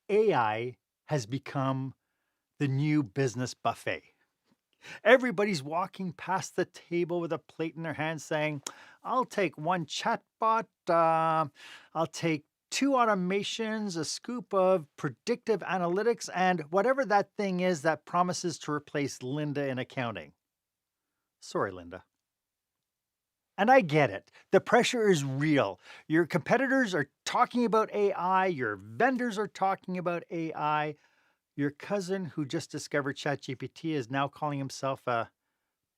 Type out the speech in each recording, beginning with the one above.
AI has become the new business buffet. Everybody's walking past the table with a plate in their hand saying, I'll take one chatbot, I'll take two automations, a scoop of predictive analytics, and whatever that thing is that promises to replace Linda in accounting. Sorry, Linda. And I get it. The pressure is real. Your competitors are talking about AI, your vendors are talking about AI. Your cousin who just discovered ChatGPT is now calling himself a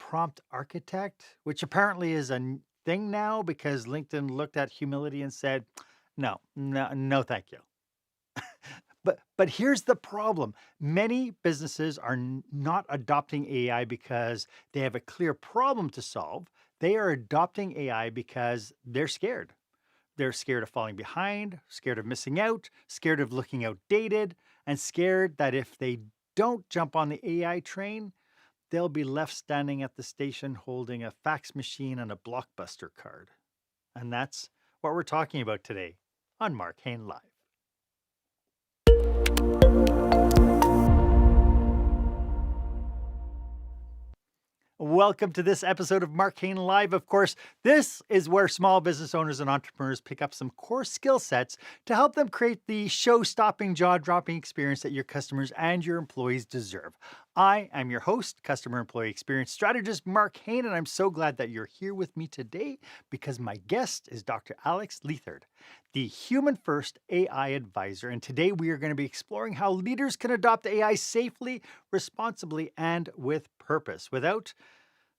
prompt architect, which apparently is a thing now because LinkedIn looked at humility and said, no, no, no, thank you. But here's the problem. Many businesses are not adopting AI because they have a clear problem to solve. They are adopting AI because they're scared. They're scared of falling behind, scared of missing out, scared of looking outdated, and scared that if they don't jump on the AI train, they'll be left standing at the station holding a fax machine and a Blockbuster card. And that's what we're talking about today on Marc Haine Live. Welcome to this episode of Marc Haine Live. Of course, this is where small business owners and entrepreneurs pick up some core skill sets to help them create the show-stopping, jaw-dropping experience that your customers and your employees deserve. I am your host, customer employee experience strategist Marc Haine, and I'm so glad that you're here with me today because my guest is Dr. Alex Leathard, the human-first AI advisor. And today we are going to be exploring how leaders can adopt AI safely, responsibly, and with purpose without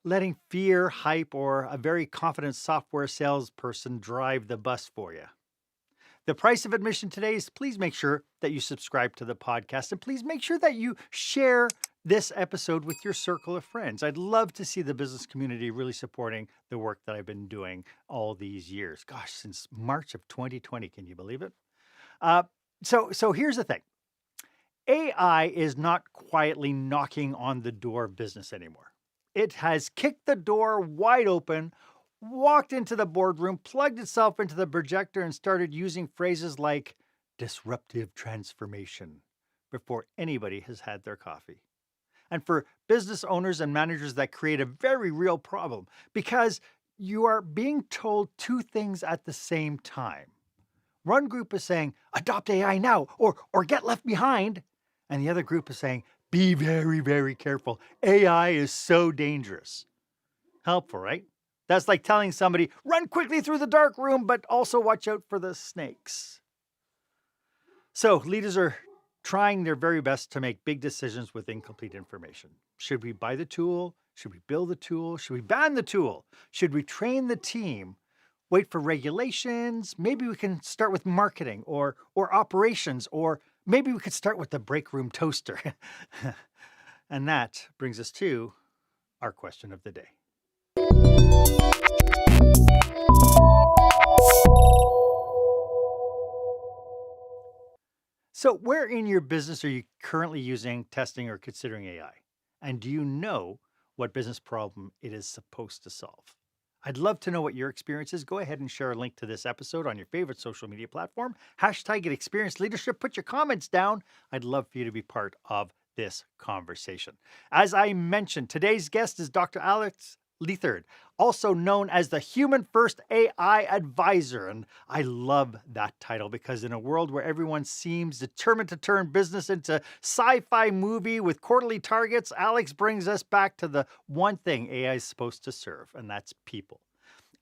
letting fear, hype, or a very confident software salesperson drive the bus for you. The price of admission today is please make sure that you subscribe to the podcast and please make sure that you share this episode with your circle of friends. I'd love to see the business community really supporting the work that I've been doing all these years. Gosh, since March of 2020, can you believe it? So here's the thing. AI is not quietly knocking on the door of business anymore. It has kicked the door wide open, walked into the boardroom, plugged itself into the projector, and started using phrases like disruptive transformation before anybody has had their coffee. And for business owners and managers, that create a very real problem because you are being told two things at the same time. One group is saying, adopt AI now or get left behind. And the other group is saying, be very, very careful. AI is so dangerous. Helpful, right? That's like telling somebody, run quickly through the dark room, but also watch out for the snakes. So leaders are trying their very best to make big decisions with incomplete information. Should we buy the tool? Should we build the tool? Should we ban the tool? Should we train the team? Wait for regulations? Maybe we can start with marketing or operations, or maybe we could start with the break room toaster. And that brings us to our question of the day. So where in your business are you currently using, testing, or considering AI? And do you know what business problem it is supposed to solve? I'd love to know what your experience is. Go ahead and share a link to this episode on your favorite social media platform. Hashtag Experienced Leadership. Put your comments down. I'd love for you to be part of this conversation. As I mentioned, today's guest is Dr. Alex Leathard, also known as the Human First AI Advisor. And I love that title because in a world where everyone seems determined to turn business into sci-fi movie with quarterly targets, Alex brings us back to the one thing AI is supposed to serve, and that's people.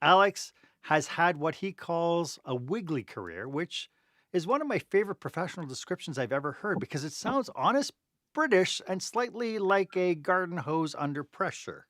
Alex has had what he calls a wiggly career, which is one of my favorite professional descriptions I've ever heard because it sounds honest, British, and slightly like a garden hose under pressure.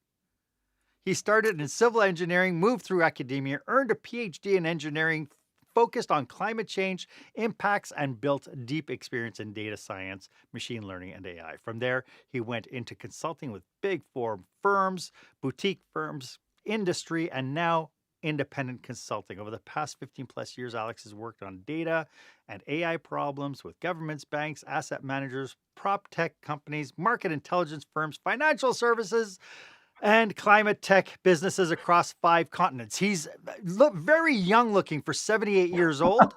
He started in civil engineering, moved through academia, earned a PhD in engineering, focused on climate change impacts, and built deep experience in data science, machine learning, and AI. From there, he went into consulting with big four firms, boutique firms, industry, and now independent consulting. Over the past 15 plus years, Alex has worked on data and AI problems with governments, banks, asset managers, prop tech companies, market intelligence firms, financial services, and climate tech businesses across 5 continents. He's very young looking for 78 years old.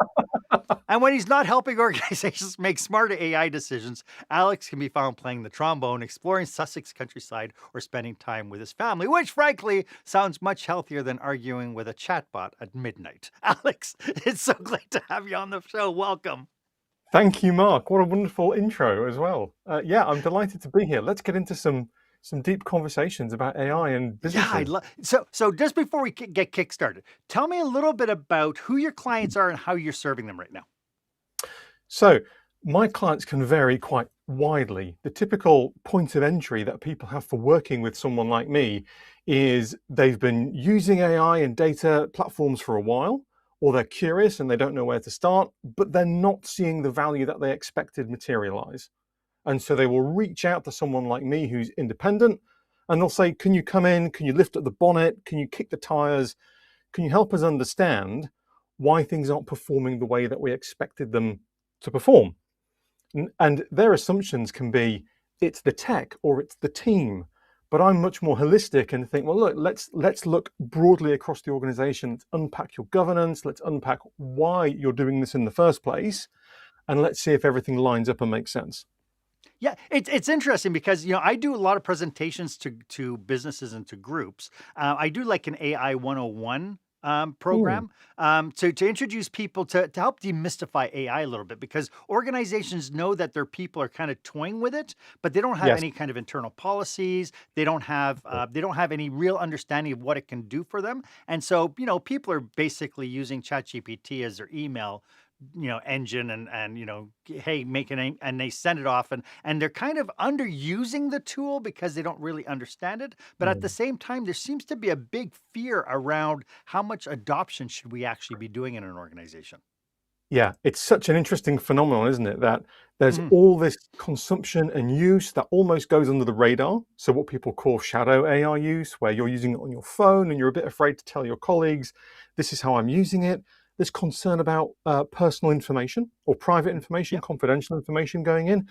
And when he's not helping organizations make smarter AI decisions, Alex can be found playing the trombone, exploring Sussex countryside, or spending time with his family, which frankly sounds much healthier than arguing with a chatbot at midnight. Alex, it's so great to have you on the show. Welcome. Thank you, Mark. What a wonderful intro as well. Yeah, I'm delighted to be here. Let's get into some deep conversations about AI and Yeah, I businesses. love. So just before we get kick started, tell me a little bit about who your clients are and how you're serving them right now. So, my clients can vary quite widely. The typical point of entry that people have for working with someone like me is they've been using AI and data platforms for a while, or they're curious and they don't know where to start, but they're not seeing the value that they expected materialize. And so they will reach out to someone like me who's independent and they'll say, can you come in? Can you lift up the bonnet? Can you kick the tires? Can you help us understand why things aren't performing the way that we expected them to perform? And their assumptions can be it's the tech or it's the team. But I'm much more holistic and think, well, look, let's look broadly across the organization. Let's unpack your governance. Let's unpack why you're doing this in the first place. And let's see if everything lines up and makes sense. Yeah, it's interesting because I do a lot of presentations to businesses and to groups. I do like an AI 101 Hmm. program to introduce people to help demystify AI a little bit because organizations know that their people are kind of toying with it, but they don't have Yes. any kind of internal policies. They don't have any real understanding of what it can do for them, and so people are basically using ChatGPT as their email engine and hey, make an and they send it off and they're kind of underusing the tool because they don't really understand it. But at the Hmm. same time, there seems to be a big fear around how much adoption should we actually be doing in an organization. Yeah, it's such an interesting phenomenon, isn't it? That there's Mhm. all this consumption and use that almost goes under the radar. So, what people call shadow AI use, where you're using it on your phone and you're a bit afraid to tell your colleagues, this is how I'm using it. There's concern about personal information or private information, Yep. confidential information going in.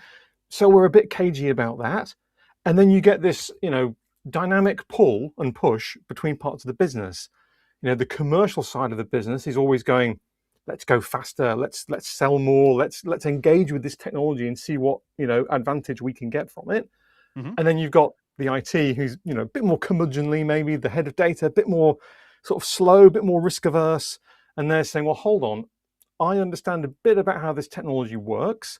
So, we're a bit cagey about that. And then you get this, dynamic pull and push between parts of the business. The commercial side of the business is always going, let's go faster, let's sell more, let's engage with this technology and see what advantage we can get from it. Hmm. And then you've got the IT who's a bit more curmudgeonly, maybe the head of data, a bit more sort of slow, a bit more risk averse, and they're saying, well, hold on, I understand a bit about how this technology works.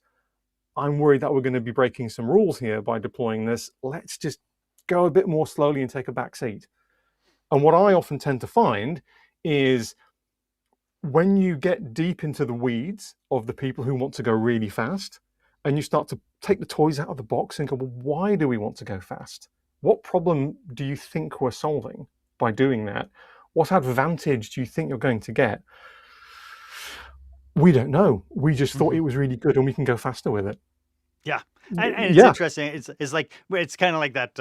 I'm worried that we're going to be breaking some rules here by deploying this. Let's just go a bit more slowly and take a back seat. And what I often tend to find is when you get deep into the weeds of the people who want to go really fast and you start to take the toys out of the box and go, well, why do we want to go fast? What problem do you think we're solving by doing that? What advantage do you think you're going to get? We don't know. We just thought Hmm. it was really good and we can go faster with it. Yeah, and it's Yeah, interesting. It's like it's kind of like that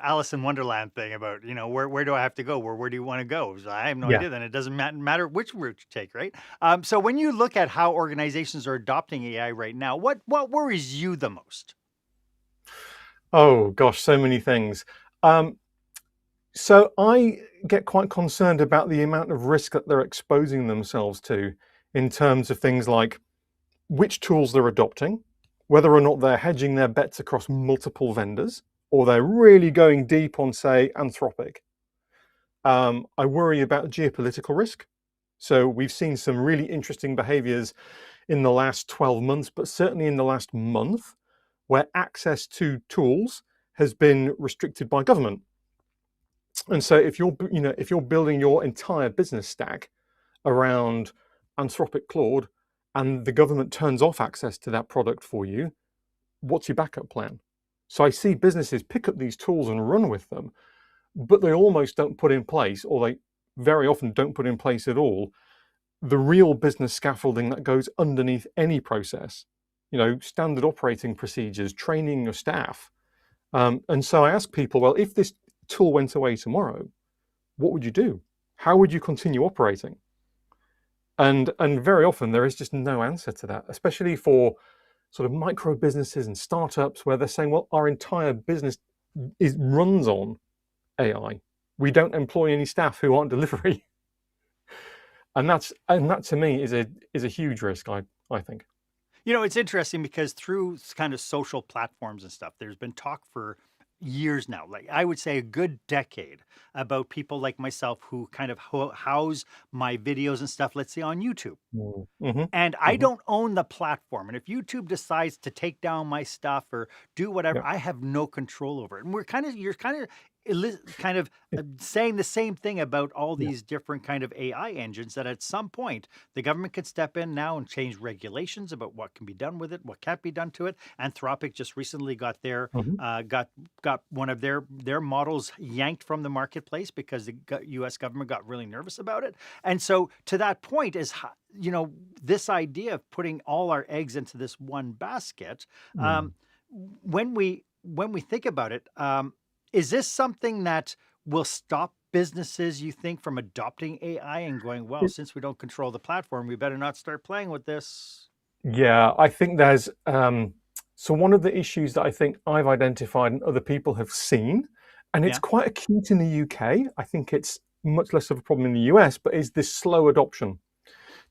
Alice in Wonderland thing about where do I have to go? Where do you want to go? So I have no yeah. idea. Then it doesn't matter which route you take, right? So when you look at how organizations are adopting AI right now, what worries you the most? Oh gosh, so many things. Um, so I get quite concerned about the amount of risk that they're exposing themselves to in terms of things like which tools they're adopting, whether or not they're hedging their bets across multiple vendors, or they're really going deep on, say, Anthropic. I worry about geopolitical risk. So we've seen some really interesting behaviors in the last 12 months, but certainly in the last month, where access to tools has been restricted by government. And so if you're building your entire business stack around Anthropic Claude and the government turns off access to that product for you, what's your backup plan? So I see businesses pick up these tools and run with them, but they almost don't put in place, or they very often don't put in place at all, the real business scaffolding that goes underneath any process. Standard operating procedures, training your staff. And so I ask people, well, if this tool went away tomorrow, what would you do? How would you continue operating? And very often there is just no answer to that, especially for sort of micro businesses and startups where they're saying, well, our entire business runs on AI. We don't employ any staff who aren't delivery. And that to me is a huge risk, I think. It's interesting because through kind of social platforms and stuff, there's been talk for years now, like I would say a good decade, about people like myself who kind of house my videos and stuff, let's say on YouTube. Mm-hmm. And I Hmm. don't own the platform. And if YouTube decides to take down my stuff or do whatever, Yeah. I have no control over it. And you're kind of saying the same thing about all Yeah. these different kind of AI engines, that at some point the government could step in now and change regulations about what can be done with it, what can't be done to it. Anthropic just recently got Hmm. got one of their models yanked from the marketplace because the U.S. government got really nervous about it. And so to that point is, this idea of putting all our eggs into this one basket. Mm. Um, when we think about it, is this something that will stop businesses, you think, from adopting AI and going, well, since we don't control the platform, we better not start playing with this? Yeah, I think there's so one of the issues that I think I've identified and other people have seen, and it's Yeah. quite acute in the UK. I think it's much less of a problem in the US, but is this slow adoption,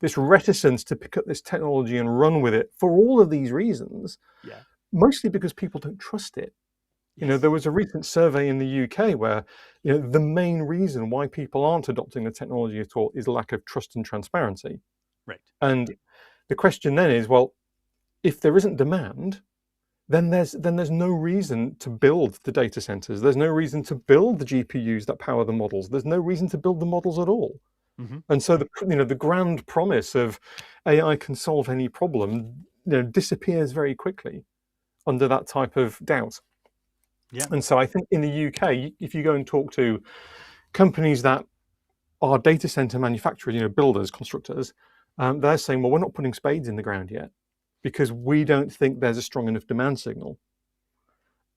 this reticence to pick up this technology and run with it for all of these reasons, Yeah. mostly because people don't trust it. There Yes. was a recent survey in the UK where, the main reason why people aren't adopting the technology at all is lack of trust and transparency. Right. And the question then is, well, if there isn't demand, then there's no reason to build the data centers. There's no reason to build the GPUs that power the models. There's no reason to build the models at all. Hmm. And so the grand promise of AI can solve any problem, disappears very quickly under that type of doubt. Yeah. And so I think in the UK, if you go and talk to companies that are data center manufacturers, builders, constructors, they're saying, well, we're not putting spades in the ground yet because we don't think there's a strong enough demand signal.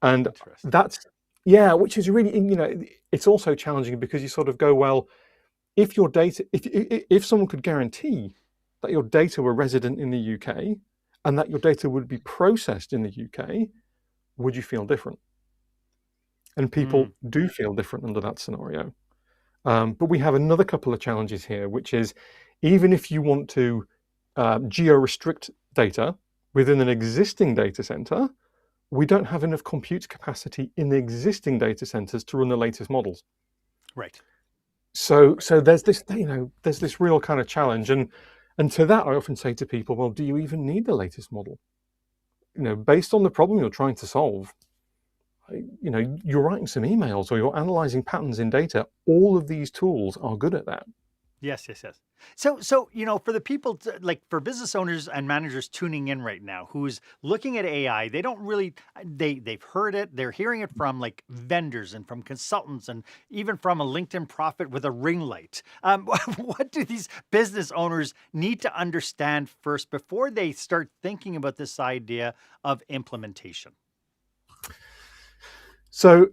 And Interesting. that's, yeah, which is really, it's also challenging because you sort of go, well, if your data, if someone could guarantee that your data were resident in the UK and that your data would be processed in the UK, would you feel different? And Mm. people do feel different under that scenario. But we have another couple of challenges here, which is even if you want to geo-restrict data within an existing data center, we don't have enough compute capacity in the existing data centers to run the latest models. Right. So there's this real kind of challenge, and to that I often say to people, well, do you even need the latest model? Based on the problem you're trying to solve, you're writing some emails or you're analyzing patterns in data. All of these tools are good at that. Yes, yes, yes. So for the people like for business owners and managers tuning in right now, who's looking at AI, they don't really they've heard it, they're hearing it from like vendors and from consultants and even from a LinkedIn prophet with a ring light. What do these business owners need to understand first before they start thinking about this idea of implementation? So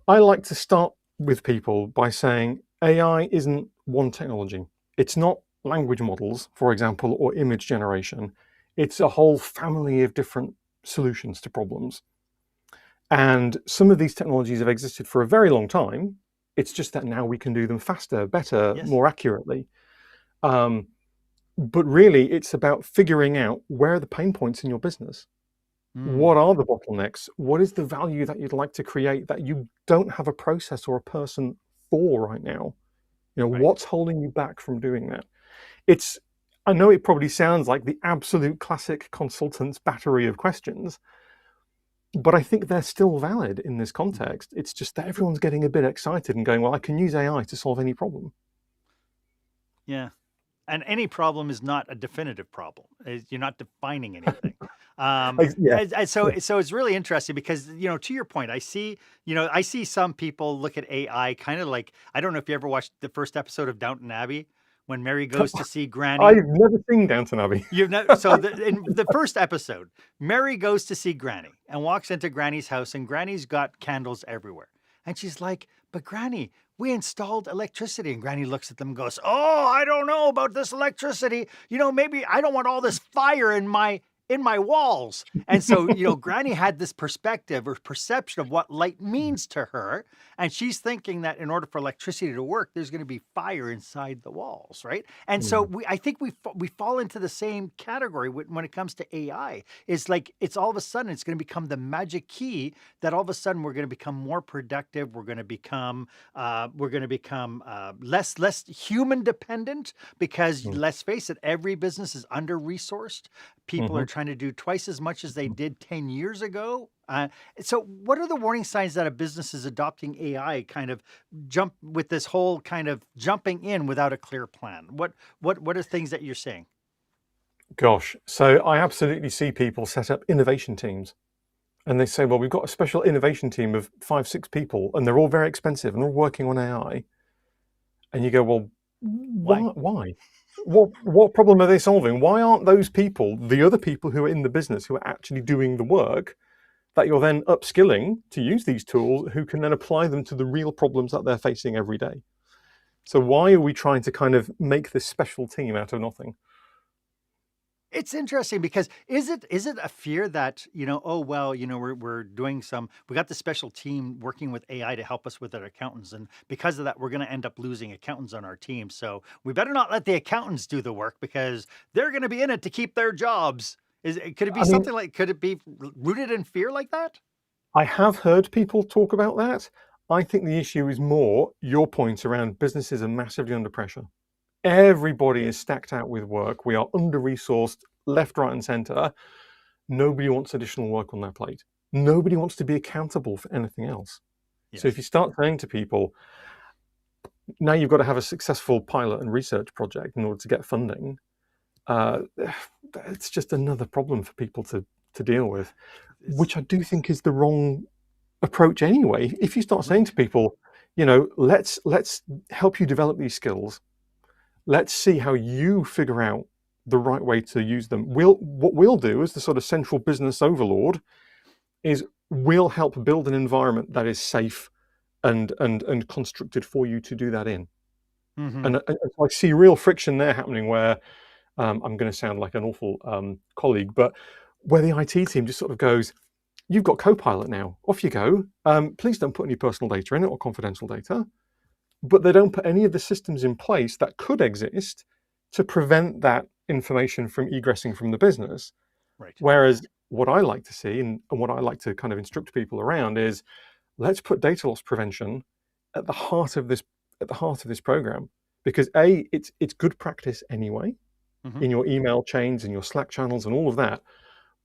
I like to start with people by saying AI isn't one technology. It's not language models, for example, or image generation. It's a whole family of different solutions to problems. And some of these technologies have existed for a very long time. It's just that now we can do them faster, better, Yes. more accurately. Um, but really, it's about figuring out where are the pain points in your business. Mm, What are the bottlenecks? What is the value that you'd like to create that you don't have a process or a person for right now? right. What's holding you back from doing that? It's, I know it probably sounds like the absolute classic consultant's battery of questions, but I think they're still valid in this context. It's just that everyone's getting a bit excited and going, well, I can use AI to solve any problem. Yeah. And any problem is not a definitive problem. You're not defining anything. Yeah. So it's really interesting because, to your point, I see some people look at AI kind of like, I don't know if you ever watched the first episode of Downton Abbey when Mary goes to see Granny. I've never seen Downton Abbey. In the first episode, Mary goes to see Granny and walks into Granny's house, and Granny's got candles everywhere. And she's like, but Granny, we installed electricity. And Granny looks at them and goes, oh, I don't know about this electricity. Maybe I don't want all this fire in my in my walls. And so, Granny had this perspective or perception of what light means to her. And she's thinking that in order for electricity to work, there's going to be fire inside the walls, right? And so Mm. I think we fall into the same category when it comes to AI. It's like it's all of a sudden it's going to become the magic key that all of a sudden we're going to become more productive. We're going to become less human dependent because Mm. let's face it, every business is under resourced. People are Mhm. trying to do twice as much as they did 10 years ago. So what are the warning signs that a business is adopting AI kind of jump with this whole kind of jumping in without a clear plan? What are things that you're saying? Gosh, so I absolutely see people set up innovation teams, and they say, well, we've got a special innovation team of 5, 6 people, and they're all very expensive and all working on AI. And you go, well, Why? why? What problem are they solving? Why aren't those people, the other people who are in the business, who are actually doing the work, that you're then upskilling to use these tools, who can then apply them to the real problems that they're facing every day? So why are we trying to kind of make this special team out of nothing? It's interesting because is it a fear that, oh well, we're doing we got this special team working with AI to help us with our accountants, and because of that, we're going to end up losing accountants on our team. So we better not let the accountants do the work because they're going to be in it to keep their jobs. Could it be I mean, something like could it be rooted in fear like that? I have heard people talk about that. I think the issue is more your point around businesses are massively under pressure. Everybody is stacked out with work. We are under resourced left, right, and center. Nobody wants additional work on their plate. Nobody wants to be accountable for anything else. So if Yes. you start saying to people, now you've got to have a successful pilot and research project in order to get funding, uh, it's just another problem for people to deal with, It's which I do think is the wrong approach anyway. If you start saying right. to people, let's help you develop these skills. Let's see how you figure out the right way to use them. What we'll do as the sort of central business overlord is we'll help build an environment that is safe and constructed for you to do that in. Hmm. And so I see real friction there happening where I'm going to sound like an awful colleague, but where the IT team just sort of goes, you've got Copilot now, off you go. Please don't put any personal data in it or confidential data. But they don't put any of the systems in place that could exist to prevent that information from egressing from the business. Right. Whereas what I like to see and what I like to kind of instruct people around is let's put data loss prevention at the heart of this program, because it's good practice anyway Hmm. in your email chains and your Slack channels and all of that,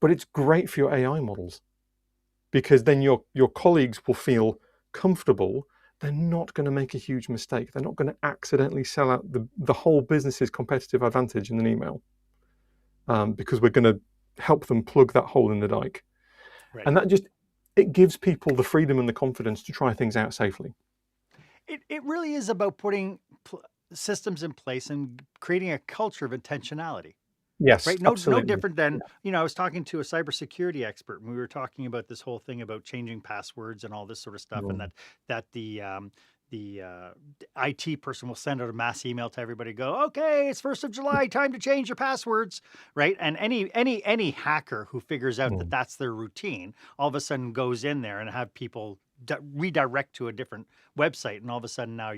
but it's great for your AI models because then your colleagues will feel comfortable. They're not going to make a huge mistake. They're not going to accidentally sell out the whole business's competitive advantage in an email, because we're going to help them plug that hole in the dike. Right. And it gives people the freedom and the confidence to try things out safely. It really is about putting systems in place and creating a culture of intentionality. Yes, Right. No absolutely. different than, I was talking to a cybersecurity expert and we were talking about this whole thing about changing passwords and all this sort of stuff. And Mm, that the IT person will send out a mass email to everybody, go, okay, it's 1st of July, time to change your passwords. Right. And any hacker who figures out that mm, that's their routine, all of a sudden goes in there and have people redirect to a different website. And all of a sudden now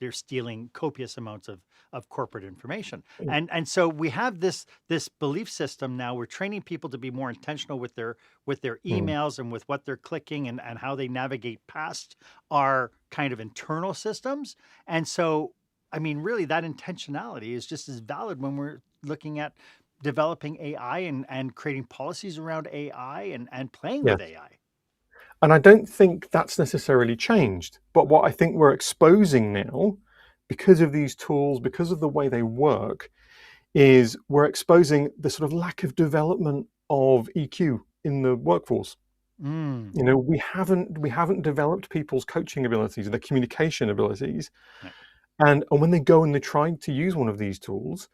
they're stealing copious amounts of corporate information. mm, And so we have this belief system now. We're training people to be more intentional with their mm, emails and with what they're clicking and how they navigate past our kind of internal systems. And so, I mean, really, that intentionality is just as valid when we're looking at developing AI and creating policies around AI and playing with yes. AI. And I don't think that's necessarily changed. But what I think we're exposing now, because of these tools, because of the way they work, is we're exposing the sort of lack of development of EQ in the workforce. Mm, We haven't developed people's coaching abilities, their communication abilities, right. and when they go and they try to use one of these tools,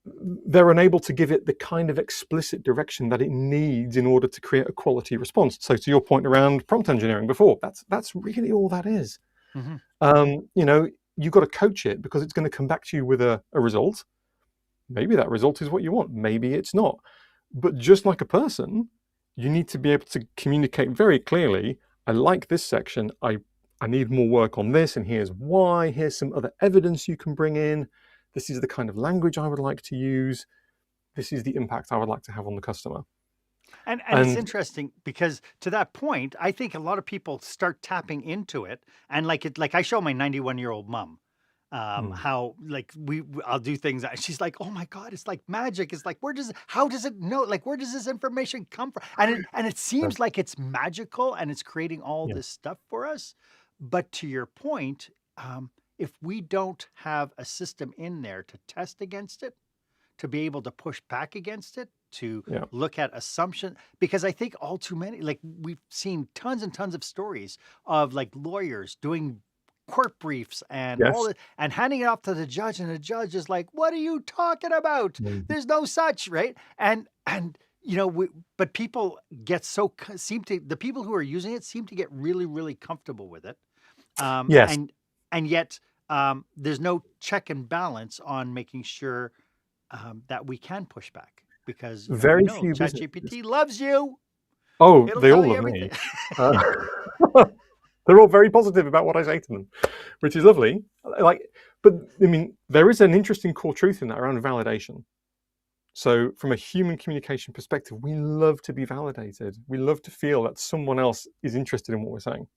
they're unable to give it the kind of explicit direction that it needs in order to create a quality response. So to your point around prompt engineering before, that's really all that is. Hmm. You've got to coach it because it's going to come back to you with a result. Maybe that result is what you want. Maybe it's not. But just like a person, you need to be able to communicate very clearly, I like this section, I need more work on this, and here's why, here's some other evidence you can bring in, this is the kind of language I would like to use, this is the impact I would like to have on the customer. And it's interesting because to that point, I think a lot of people start tapping into it. And like I show my 91-year-old mom how like I'll do things. She's like, oh my God, it's like magic. It's like, how does it know? Like, where does this information come from? And it seems like it's magical and it's creating all this stuff for us. But to your point, if we don't have a system in there to test against it, to be able to push back against it, to look at assumption, because I think all too many, like we've seen tons and tons of stories of like lawyers doing court briefs and all that and handing it off to the judge, and the judge is like, what are you talking about? There's no such, right? And you know, but people get the people who are using it seem to get really, really comfortable with it. And yet there's no check and balance on making sure that we can push back, because very few ChatGPT loves you. Oh, they all love me. They're all very positive about what I say to them, which is lovely. But I mean, there is an interesting core truth in that around validation. So from a human communication perspective, we love to be validated. We love to feel that someone else is interested in what we're saying.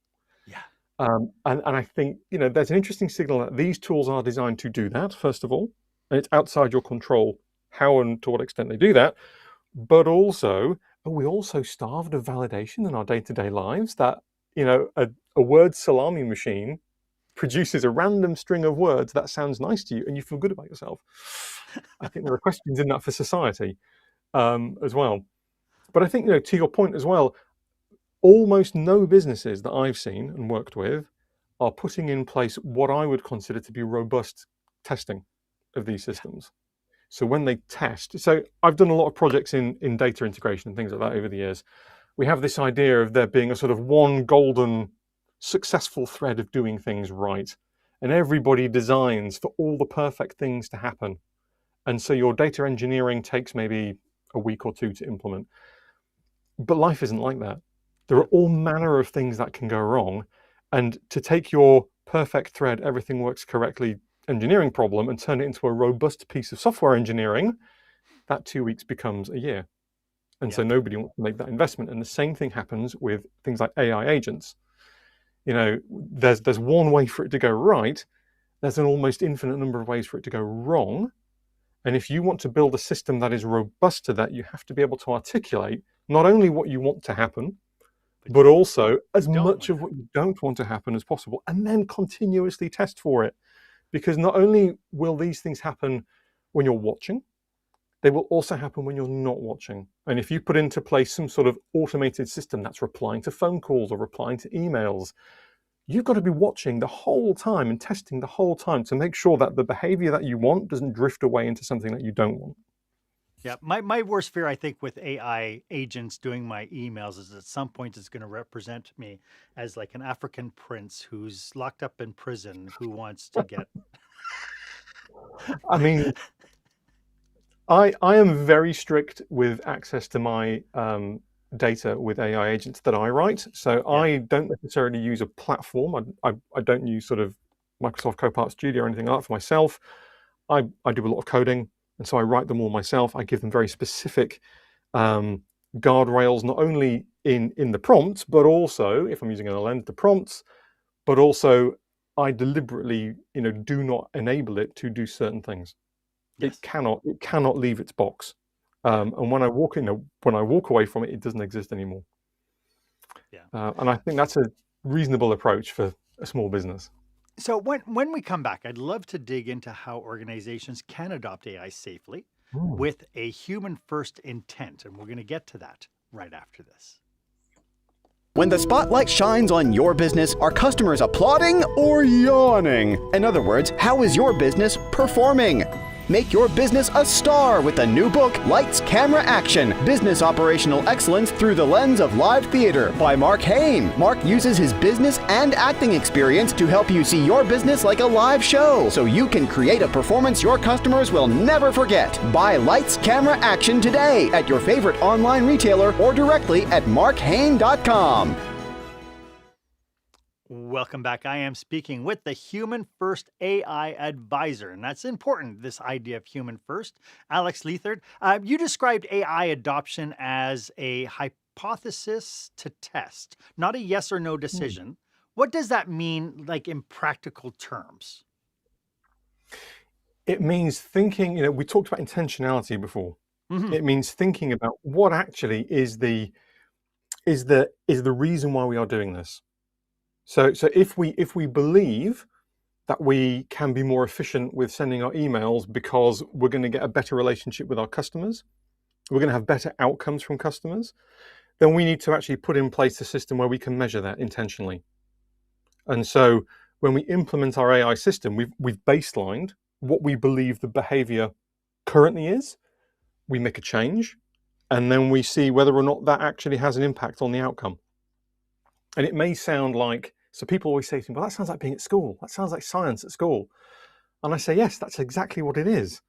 Yeah. And I think, you know, there's an interesting signal that these tools are designed to do that, first of all, and it's outside your control how and to what extent they do that. But also, are we also starved of validation in our day-to-day lives? That, you know, a word salami machine produces a random string of words that sounds nice to you and you feel good about yourself. I think there are questions in that for society as well. But I think, you know, to your point as well, almost no businesses that I've seen and worked with are putting in place what I would consider to be robust testing of these systems. So when they test, so I've done a lot of projects in data integration and things like that over the years. We have this idea of there being a sort of one golden successful thread of doing things right. And everybody designs for all the perfect things to happen. And so your data engineering takes maybe a week or two to implement. But life isn't like that. There are all manner of things that can go wrong. And to take your perfect thread, everything works correctly engineering problem and turn it into a robust piece of software engineering, that 2 weeks becomes a year. And so nobody wants to make that investment. And the same thing happens with things like AI agents. You know, there's one way for it to go right. There's an almost infinite number of ways for it to go wrong. And if you want to build a system that is robust to that, you have to be able to articulate not only what you want to happen, but also as much of what you don't want to happen as possible, and then continuously test for it. Because not only will these things happen when you're watching, they will also happen when you're not watching. And if you put into place some sort of automated system that's replying to phone calls or replying to emails, you've got to be watching the whole time and testing the whole time to make sure that the behavior that you want doesn't drift away into something that you don't want. Yeah, my worst fear, I think, with AI agents doing my emails is at some point it's going to represent me as like an African prince who's locked up in prison who wants to get... I mean, I am very strict with access to my data with AI agents that I write. So I don't necessarily use a platform. I don't use sort of Microsoft Copilot Studio or anything like that for myself. I do a lot of coding, and so I write them all myself. I give them very specific guardrails, not only in the prompts, but also if I'm using an LLM, the prompts, but also I deliberately, you know, do not enable it to do certain things. It cannot leave its box. And when I walk away from it, it doesn't exist anymore. And I think that's a reasonable approach for a small business. So when we come back, I'd love to dig into how organizations can adopt AI safely with a human-first intent. And we're going to get to that right after this. When the spotlight shines on your business, are customers applauding or yawning? In other words, how is your business performing? Make your business a star with the new book, Lights, Camera, Action, Business Operational Excellence Through the Lens of Live Theater by Marc Haine. Marc uses his business and acting experience to help you see your business like a live show so you can create a performance your customers will never forget. Buy Lights, Camera, Action today at your favorite online retailer or directly at marchaine.com. Welcome back. I am speaking with the Human First AI Advisor, and that's important, this idea of human first. Alex Leathard, you described AI adoption as a hypothesis to test, not a yes or no decision. What does that mean, like in practical terms? It means thinking, we talked about intentionality before. It means thinking about what actually is the reason why we are doing this. So if we believe that we can be more efficient with sending our emails because we're going to get a better relationship with our customers, we're going to have better outcomes from customers, then we need to actually put in place a system where we can measure that intentionally. And so when we implement our AI system, we've baselined what we believe the behavior currently is, we make a change, and then we see whether or not that actually has an impact on the outcome. And it may sound like, so people always say to me, well, that sounds like being at school. That sounds like science at school. And I say, yes, that's exactly what it is.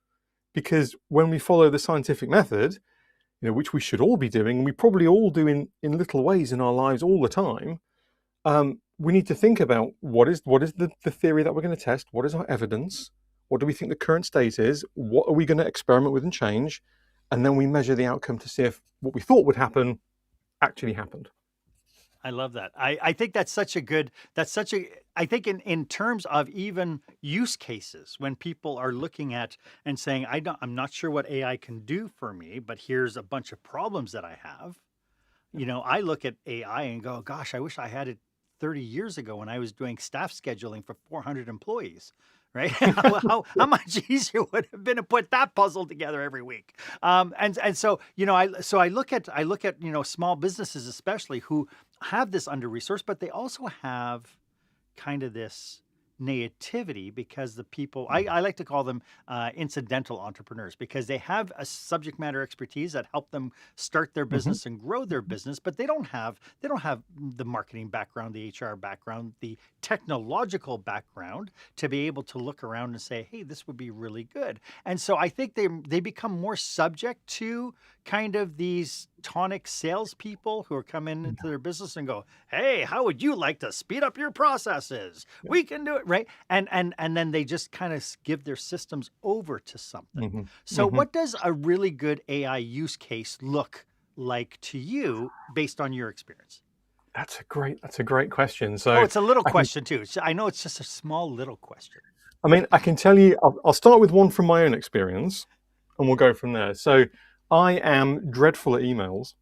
Because when we follow the scientific method, which we should all be doing, and we probably all do in little ways in our lives all the time, we need to think about what is the theory that we're going to test? What is our evidence? What do we think the current state is? What are we going to experiment with and change? And then we measure the outcome to see if what we thought would happen actually happened. I love that. I think I think in terms of even use cases, when people are looking at and saying, I'm not sure what AI can do for me, but here's a bunch of problems that I have. I look at AI and go, gosh, I wish I had it 30 years ago when I was doing staff scheduling for 400 employees. Right? how much easier would it have been to put that puzzle together every week? And so I look at small businesses especially who have this under resourced, but they also have kind of this naivety because the people I like to call them incidental entrepreneurs, because they have a subject matter expertise that help them start their business and grow their business, but they don't have the marketing background, the HR background, the technological background to be able to look around and say, hey, this would be really good. And so I think they become more subject to kind of these tonic salespeople who are coming into their business and go, hey, how would you like to speed up your processes? We can do it, right? And then they just kind of give their systems over to something. So what does a really good AI use case look like to you based on your experience? That's a great question. So it's a little question too. I know it's just a small little question. I mean, I can tell you, I'll start with one from my own experience and we'll go from there. So I am dreadful at emails,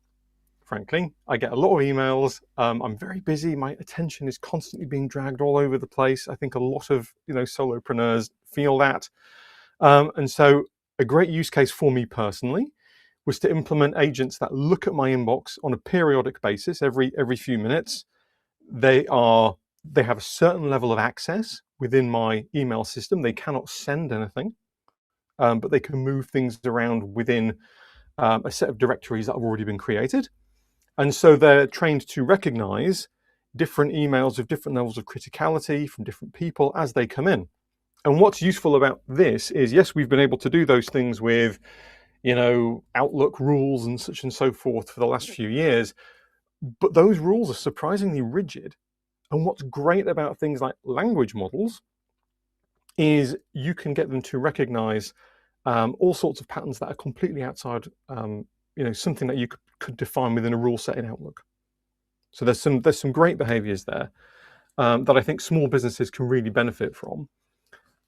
frankly. I get a lot of emails. I'm very busy. My attention is constantly being dragged all over the place. I think a lot of solopreneurs feel that. And so a great use case for me personally was to implement agents that look at my inbox on a periodic basis, every few minutes. They have a certain level of access within my email system. They cannot send anything, but they can move things around within a set of directories that have already been created. And so they're trained to recognize different emails of different levels of criticality from different people as they come in. And what's useful about this is, yes, we've been able to do those things with, Outlook rules and such and so forth for the last few years, but those rules are surprisingly rigid. And what's great about things like language models is you can get them to recognize all sorts of patterns that are completely outside, something that you could define within a rule set in Outlook. So there's some great behaviors there that I think small businesses can really benefit from.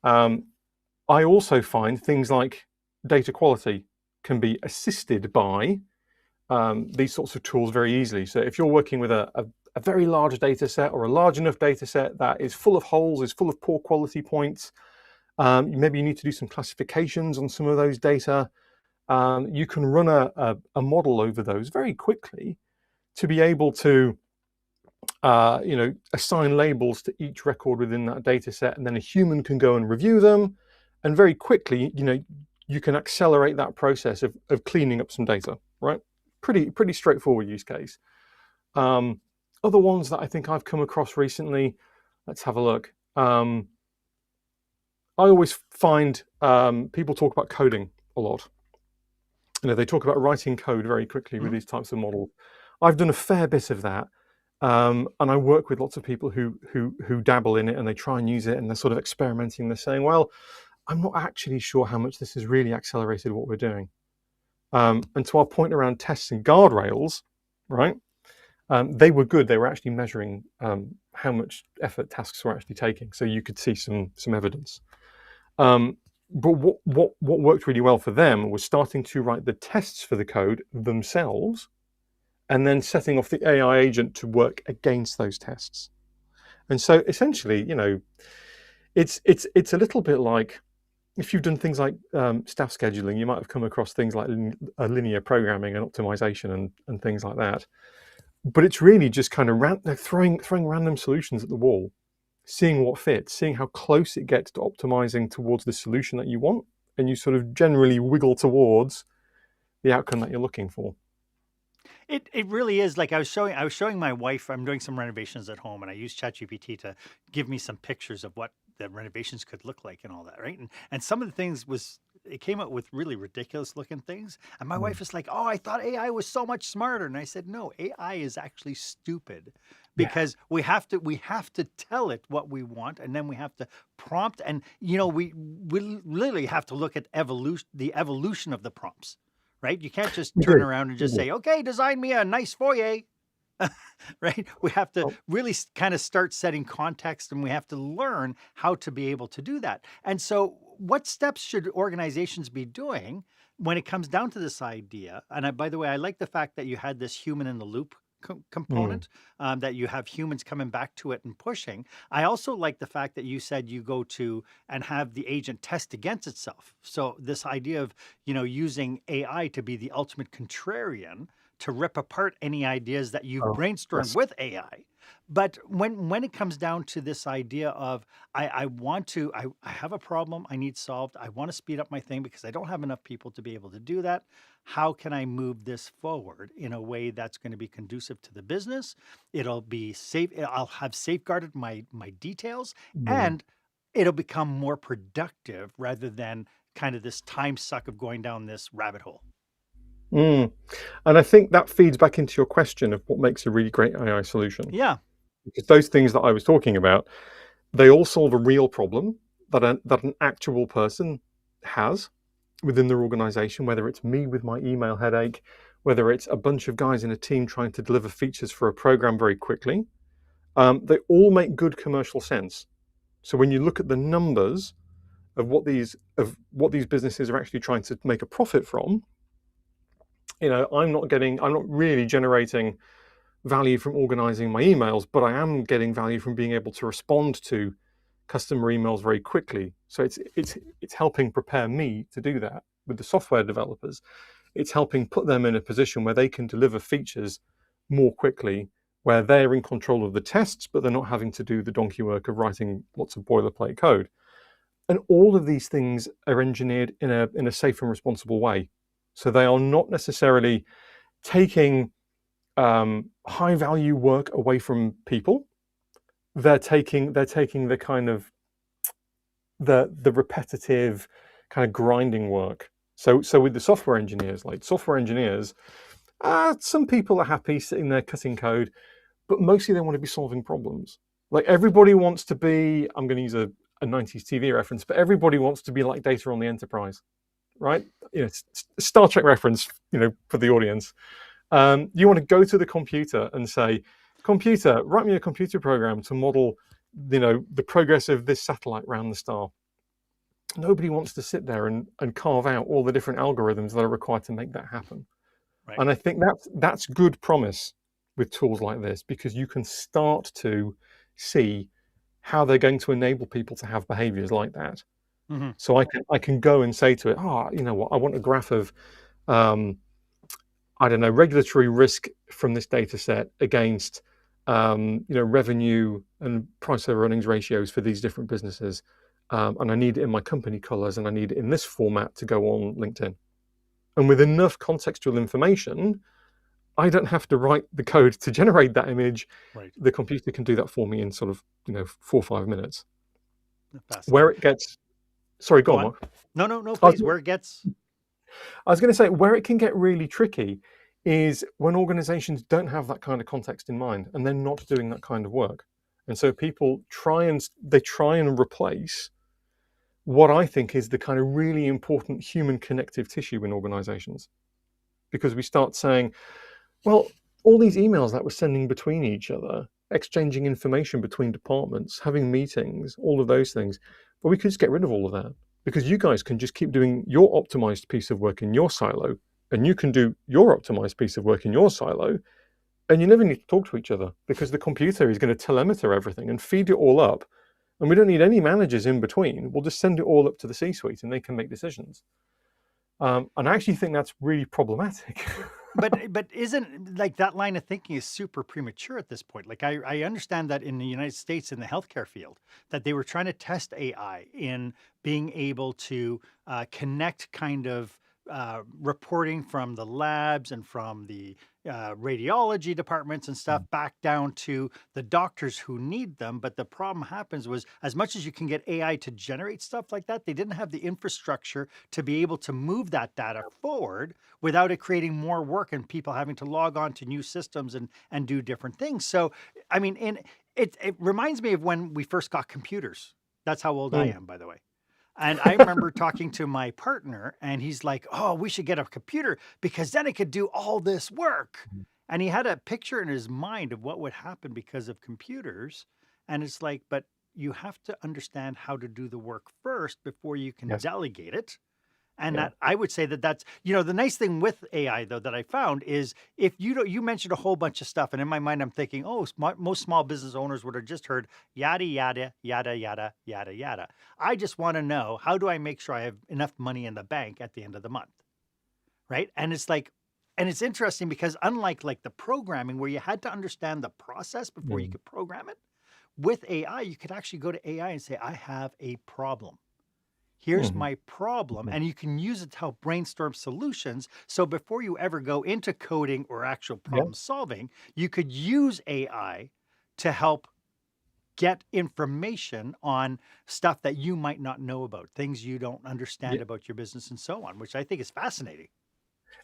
I also find things like data quality can be assisted by these sorts of tools very easily. So if you're working with a very large data set or a large enough data set that is full of holes, is full of poor quality points, maybe you need to do some classifications on some of those data. You can run a model over those very quickly to be able to assign labels to each record within that data set, and then a human can go and review them And very quickly, you can accelerate that process of cleaning up some data, right? Pretty straightforward use case. Other ones that I think I've come across recently, let's have a look. I always find people talk about coding a lot. They talk about writing code very quickly with these types of models. I've done a fair bit of that, and I work with lots of people who dabble in it and they try and use it and they're sort of experimenting. They're saying, well, I'm not actually sure how much this has really accelerated what we're doing. And to our point around tests and guardrails, right? They were good. They were actually measuring how much effort tasks were actually taking, so you could see some evidence. But what worked really well for them was starting to write the tests for the code themselves, and then setting off the AI agent to work against those tests. And so essentially, it's a little bit like if you've done things like staff scheduling, you might have come across things like linear programming and optimization and things like that. But it's really just kind of throwing random solutions at the wall, seeing what fits, seeing how close it gets to optimizing towards the solution that you want, and you sort of generally wiggle towards the outcome that you're looking for. It really is. Like I was showing my wife, I'm doing some renovations at home, and I used ChatGPT to give me some pictures of what the renovations could look like and all that, right? And some of the things it came up with really ridiculous looking things. And my wife was like, "Oh, I thought AI was so much smarter." And I said, "No, AI is actually stupid because we have to tell it what we want, and then we have to prompt, and we literally have to look at the evolution of the prompts. Right? You can't just turn around and just say, "Okay, design me a nice foyer." Right? We have to really kind of start setting context, and we have to learn how to be able to do that. And so what steps should organizations be doing when it comes down to this idea? And by the way, I like the fact that you had this human in the loop component, that you have humans coming back to it and pushing. I also like the fact that you said you go to and have the agent test against itself. So this idea of, using AI to be the ultimate contrarian to rip apart any ideas that you've brainstormed with AI. But when it comes down to this idea of I have a problem I need solved, I want to speed up my thing because I don't have enough people to be able to do that. How can I move this forward in a way that's going to be conducive to the business? It'll be safe. I'll have safeguarded my details, and it'll become more productive rather than kind of this time suck of going down this rabbit hole. And I think that feeds back into your question of what makes a really great AI solution. Yeah. Because those things that I was talking about, they all solve a real problem that an actual person has within their organization, whether it's me with my email headache, whether it's a bunch of guys in a team trying to deliver features for a program very quickly. They all make good commercial sense. So when you look at the numbers of what these businesses are actually trying to make a profit from, I'm not really generating value from organizing my emails, but I am getting value from being able to respond to customer emails very quickly. So it's helping prepare me to do that with the software developers. It's helping put them in a position where they can deliver features more quickly, where they're in control of the tests, but they're not having to do the donkey work of writing lots of boilerplate code. And all of these things are engineered in a safe and responsible way. So they are not necessarily taking high value work away from people. They're taking the kind of the repetitive kind of grinding work. So with the software engineers, some people are happy sitting there cutting code, but mostly they want to be solving problems. Like everybody wants to be, I'm going to use a 90s TV reference, but everybody wants to be like Data on the Enterprise. Right? Star Trek reference, for the audience. You want to go to the computer and say, computer, write me a computer program to model, the progress of this satellite around the star. Nobody wants to sit there and carve out all the different algorithms that are required to make that happen. Right. And I think that's good promise with tools like this, because you can start to see how they're going to enable people to have behaviors like that. Mm-hmm. So I can go and say to it, you know what, I want a graph of, regulatory risk from this data set against, revenue and price over earnings ratios for these different businesses. and I need it in my company colors, and I need it in this format to go on LinkedIn. And with enough contextual information, I don't have to write the code to generate that image. Right. The computer can do that for me in sort of 4 or 5 minutes. Fascinating. Where it gets, sorry, go on, Mark. No, please. Where it gets, I was going to say, where it can get really tricky is when organizations don't have that kind of context in mind, and they're not doing that kind of work. And so people try and replace what I think is the kind of really important human connective tissue in organizations. Because we start saying, well, all these emails that we're sending between each other, exchanging information between departments, having meetings, all of those things, but we could just get rid of all of that, because you guys can just keep doing your optimized piece of work in your silo, and you can do your optimized piece of work in your silo, and you never need to talk to each other, because the computer is going to telemeter everything and feed it all up, and we don't need any managers in between. We'll just send it all up to the C-suite and they can make decisions. And I actually think that's really problematic. but isn't like that line of thinking is super premature at this point? Like I understand that in the United States in the healthcare field that they were trying to test AI in being able to connect kind of reporting from the labs and from the radiology departments and stuff back down to the doctors who need them. But the problem happens was, as much as you can get AI to generate stuff like that, they didn't have the infrastructure to be able to move that data forward without it creating more work and people having to log on to new systems and do different things. So, I mean, it reminds me of when we first got computers. That's how old I am, by the way. And I remember talking to my partner, and he's like, oh, we should get a computer because then it could do all this work. And he had a picture in his mind of what would happen because of computers. And it's like, but you have to understand how to do the work first before you can delegate it. And that I would say that's, the nice thing with AI, though, that I found is if you mentioned a whole bunch of stuff. And in my mind, I'm thinking, oh, most small business owners would have just heard yada, yada, yada, yada, yada, yada. I just want to know, how do I make sure I have enough money in the bank at the end of the month? Right. And it's like, and it's interesting because unlike like the programming where you had to understand the process before you could program it, with AI, you could actually go to AI and say, I have a problem. Here's my problem, and you can use it to help brainstorm solutions. So before you ever go into coding or actual problem solving, you could use AI to help get information on stuff that you might not know about, things you don't understand about your business and so on, which I think is fascinating.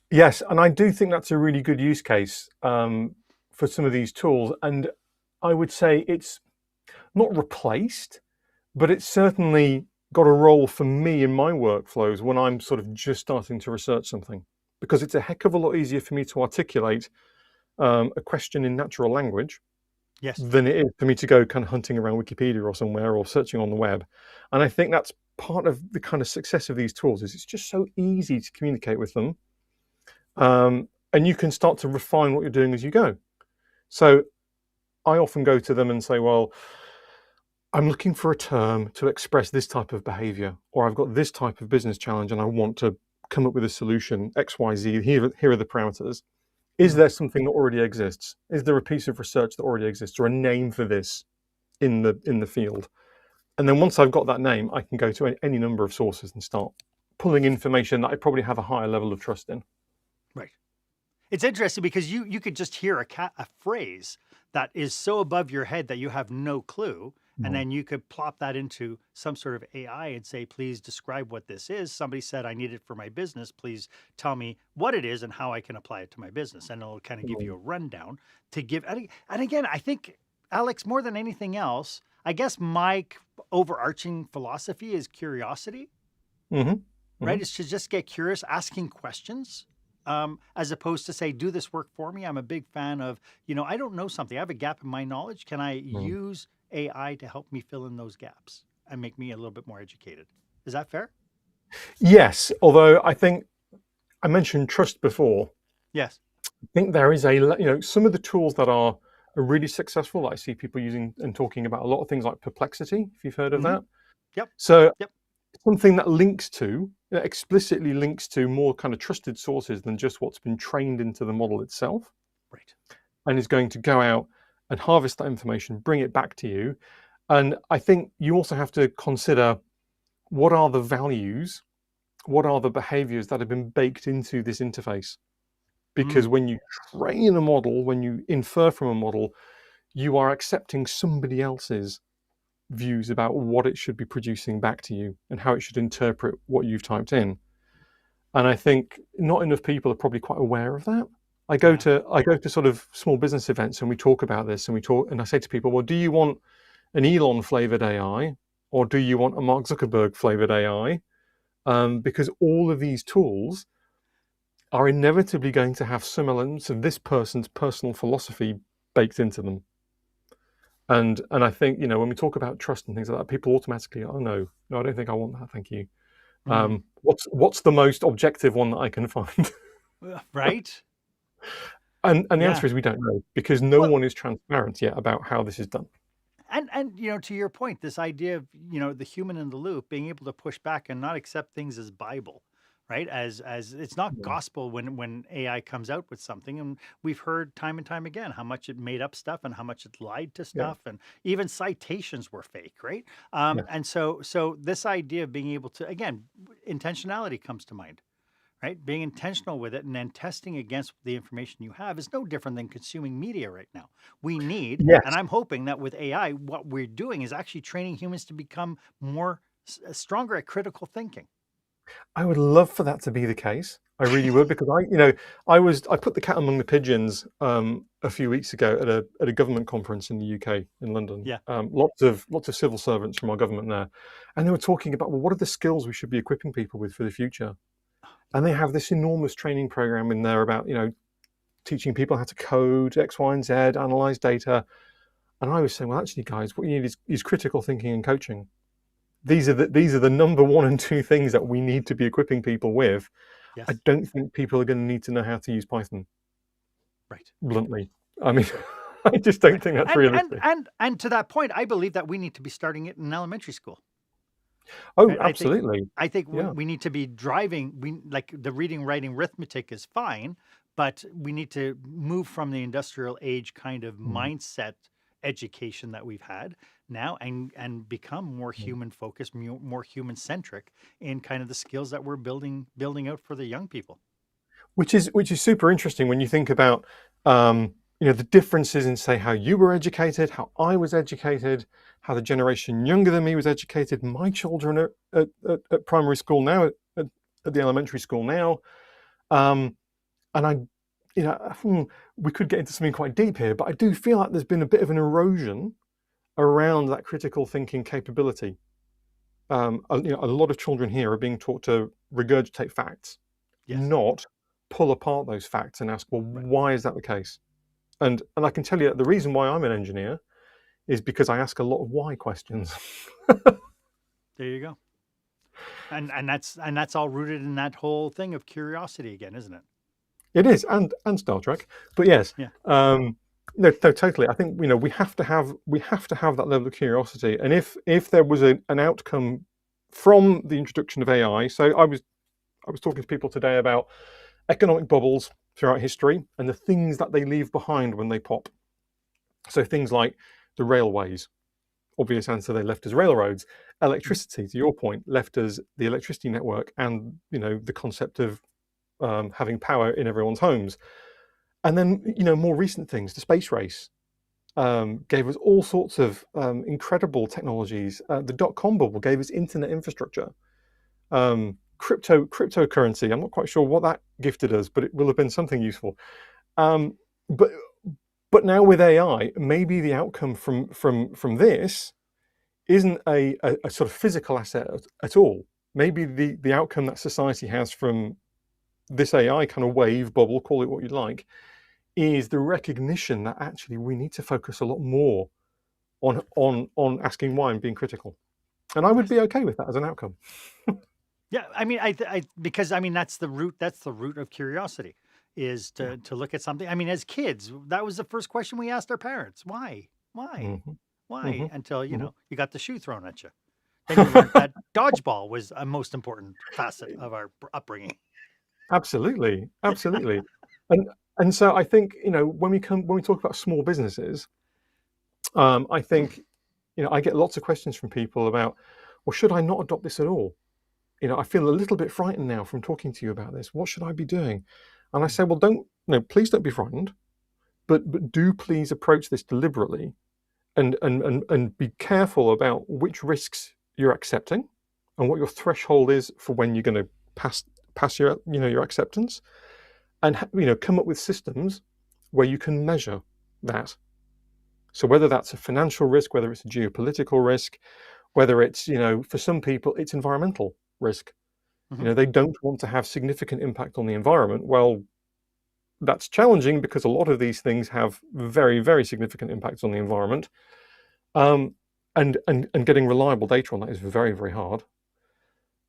Yes, and I do think that's a really good use case for some of these tools. And I would say it's not replaced, but it's certainly got a role for me in my workflows when I'm sort of just starting to research something, because it's a heck of a lot easier for me to articulate a question in natural language than it is for me to go kind of hunting around Wikipedia or somewhere or searching on the web. And I think that's part of the kind of success of these tools is it's just so easy to communicate with them. And you can start to refine what you're doing as you go. So I often go to them and say, well, I'm looking for a term to express this type of behavior, or I've got this type of business challenge and I want to come up with a solution, X, Y, Z, here are the parameters. Is there something that already exists? Is there a piece of research that already exists or a name for this in the field? And then once I've got that name, I can go to any number of sources and start pulling information that I probably have a higher level of trust in. Right. It's interesting because you could just hear a phrase that is so above your head that you have no clue. And then you could plop that into some sort of AI and say, please describe what this is. Somebody said, I need it for my business. Please tell me what it is and how I can apply it to my business. And it'll kind of give you a rundown to give. And again, I think, Alex, more than anything else, I guess my overarching philosophy is curiosity, right? It's to just get curious, asking questions. As opposed to say, do this work for me. I'm a big fan of, I don't know something. I have a gap in my knowledge. Can I use AI to help me fill in those gaps and make me a little bit more educated? Is that fair? Yes, although I think I mentioned trust before. Yes. I think there is some of the tools that are really successful that I see people using and talking about a lot of things like Perplexity, if you've heard of that. Yep. So something that explicitly links to more kind of trusted sources than just what's been trained into the model itself. Right. And is going to go out and harvest that information, bring it back to you. And I think you also have to consider what are the values, what are the behaviors that have been baked into this interface? Because when you train a model, when you infer from a model, you are accepting somebody else's views about what it should be producing back to you and how it should interpret what you've typed in. And I think not enough people are probably quite aware of that. I go to sort of small business events and we talk about this, and I say to people, well, do you want an Elon flavored AI or do you want a Mark Zuckerberg flavored AI? Because all of these tools are inevitably going to have some elements of this person's personal philosophy baked into them. And I think, when we talk about trust and things like that, people automatically, oh no, I don't think I want that, thank you. What's the most objective one that I can find? Right. And the answer is we don't know, because no one is transparent yet about how this is done. And to your point, this idea of the human in the loop, being able to push back and not accept things as Bible, right? As it's not gospel when AI comes out with something, and we've heard time and time again how much it made up stuff and how much it lied to stuff, and even citations were fake, right? And so this idea of being able to, again, intentionality comes to mind. Right? Being intentional with it and then testing against the information you have is no different than consuming media right now. We need, and I'm hoping that with AI, what we're doing is actually training humans to become stronger at critical thinking. I would love for that to be the case. I really would, because I put the cat among the pigeons a few weeks ago at a government conference in the UK in London. Yeah. Lots of civil servants from our government there, and they were talking about, well, what are the skills we should be equipping people with for the future? And they have this enormous training program in there about, teaching people how to code X, Y, and Z, analyze data. And I was saying, well, actually, guys, what you need is critical thinking and coaching. These are the number 1 and 2 things that we need to be equipping people with. Yes. I don't think people are going to need to know how to use Python. Right. Bluntly. I mean, I just don't think that's realistic. And to that point, I believe that we need to be starting it in elementary school. Oh, absolutely. I think we need to be driving. Like the reading, writing, arithmetic is fine, but we need to move from the industrial age kind of mindset education that we've had now and become more human focused, more human centric in kind of the skills that we're building out for the young people. Which is super interesting when you think about the differences in, say, how you were educated, how I was educated, how the generation younger than me was educated. My children are at primary school now, at the elementary school now, and we could get into something quite deep here, but I do feel like there's been a bit of an erosion around that critical thinking capability. A lot of children here are being taught to regurgitate facts, not pull apart those facts and ask, well, why is that the case? And I can tell you that the reason why I'm an engineer is because I ask a lot of why questions. There you go. And that's all rooted in that whole thing of curiosity again, isn't it? It is, and Star Trek. But yes, no, totally. I think we have to have that level of curiosity. And if there was an outcome from the introduction of AI, so I was talking to people today about economic bubbles throughout history and the things that they leave behind when they pop. So things like the railways, obvious answer, they left as railroads. Electricity, to your point, left as the electricity network and the concept of having power in everyone's homes. And then more recent things, the space race gave us all sorts of incredible technologies. The dot-com bubble gave us internet infrastructure. Cryptocurrency, I'm not quite sure what that gifted us, but it will have been something useful. But now with AI, maybe the outcome from this isn't a sort of physical asset at all. Maybe the outcome that society has from this AI kind of wave, bubble, call it what you like, is the recognition that actually we need to focus a lot more on asking why and being critical. And I would be okay with that as an outcome. Yeah, I mean, because that's the root. That's the root of curiosity, is to look at something. I mean, as kids, that was the first question we asked our parents: why, why? Until you got the shoe thrown at you. Then you learned that dodgeball was a most important facet of our upbringing. Absolutely. And so I think when we talk about small businesses, I think I get lots of questions from people about, or should I not adopt this at all? I feel a little bit frightened now from talking to you about this. What should I be doing? And I say, well, please don't be frightened, but do please approach this deliberately and be careful about which risks you're accepting and what your threshold is for when you're going to pass your acceptance, and come up with systems where you can measure that. So whether that's a financial risk, whether it's a geopolitical risk, whether it's for some people it's environmental risk. They don't want to have significant impact on the environment. Well, that's challenging because a lot of these things have very, very significant impacts on the environment. And getting reliable data on that is very, very hard.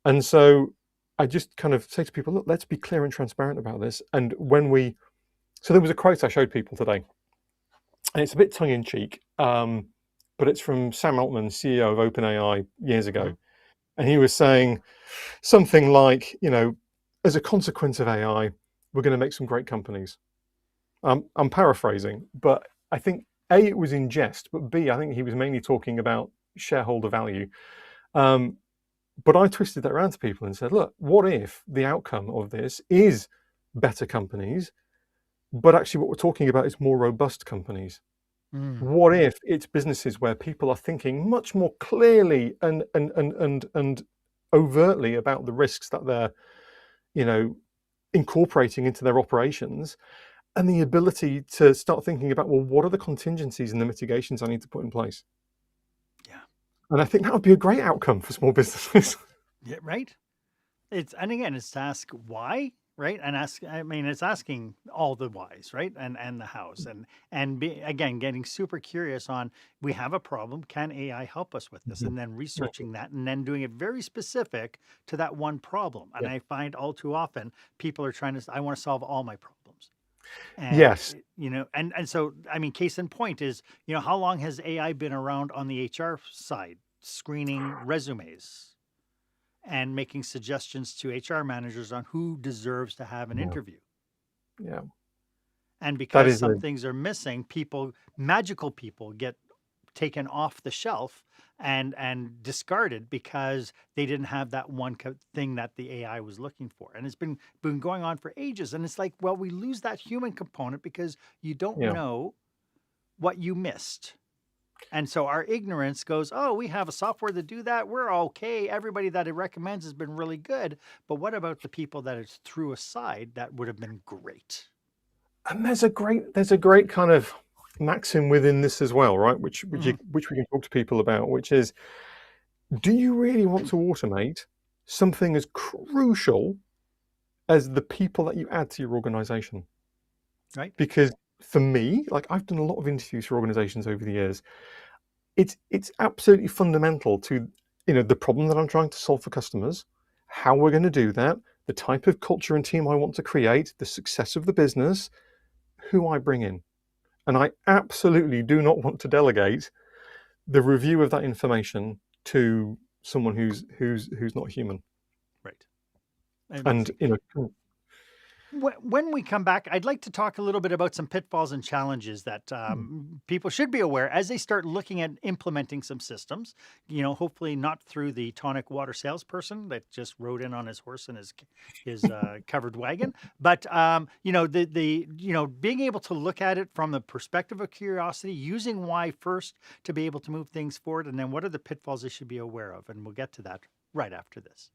And so I just kind of say to people, look, let's be clear and transparent about this. And so there was a quote I showed people today, and it's a bit tongue in cheek, but it's from Sam Altman, CEO of OpenAI, years ago. And he was saying something like, as a consequence of AI, we're going to make some great companies. I'm paraphrasing, but I think A, it was in jest, but B, I think he was mainly talking about shareholder value. But I twisted that around to people and said, look, what if the outcome of this is better companies, but actually what we're talking about is more robust companies? What if it's businesses where people are thinking much more clearly and overtly about the risks that they're, incorporating into their operations, and the ability to start thinking about, well, what are the contingencies and the mitigations I need to put in place? Yeah. And I think that would be a great outcome for small businesses. Yeah, right. And again, it's to ask why, right? And it's asking all the whys, right? And the hows, and again, getting super curious on, we have a problem. Can AI help us with this? And then researching that, and then doing it very specific to that one problem. And I find all too often people are I want to solve all my problems. And, yes. And so, case in point is, how long has AI been around on the HR side, screening resumes and making suggestions to HR managers on who deserves to have an interview? Yeah. And because some things are missing, magical people get taken off the shelf and discarded because they didn't have that one thing that the AI was looking for. And it's been going on for ages. And it's like, well, we lose that human component because you don't know what you missed. And so our ignorance goes, oh, we have a software to do that. We're okay. Everybody that it recommends has been really good. But what about the people that it's threw aside that would have been great? And there's a great kind of maxim within this as well, right? Which we can talk to people about, which is, do you really want to automate something as crucial as the people that you add to your organization? Right. Because for me, like, I've done a lot of interviews for organizations over the years. It's absolutely fundamental to the problem that I'm trying to solve for customers, how we're going to do that, the type of culture and team I want to create, the success of the business, who I bring in. And I absolutely do not want to delegate the review of that information to someone who's not human. Right. And when we come back, I'd like to talk a little bit about some pitfalls and challenges that people should be aware as they start looking at implementing some systems. Hopefully not through the tonic water salesperson that just rode in on his horse and his covered wagon, but being able to look at it from the perspective of curiosity, using why first to be able to move things forward, and then what are the pitfalls they should be aware of, and we'll get to that right after this.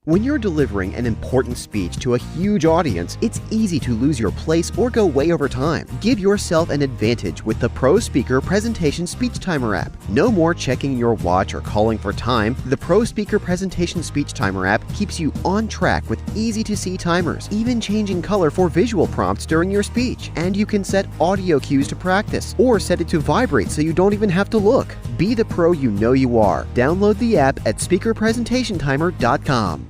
When you're delivering an important speech to a huge audience, it's easy to lose your place or go way over time. Give yourself an advantage with the Pro Speaker Presentation Speech Timer app. No more checking your watch or calling for time. The Pro Speaker Presentation Speech Timer app keeps you on track with easy-to-see timers, even changing color for visual prompts during your speech. And you can set audio cues to practice, or set it to vibrate so you don't even have to look. Be the pro you know you are. Download the app at speakerpresentationtimer.com.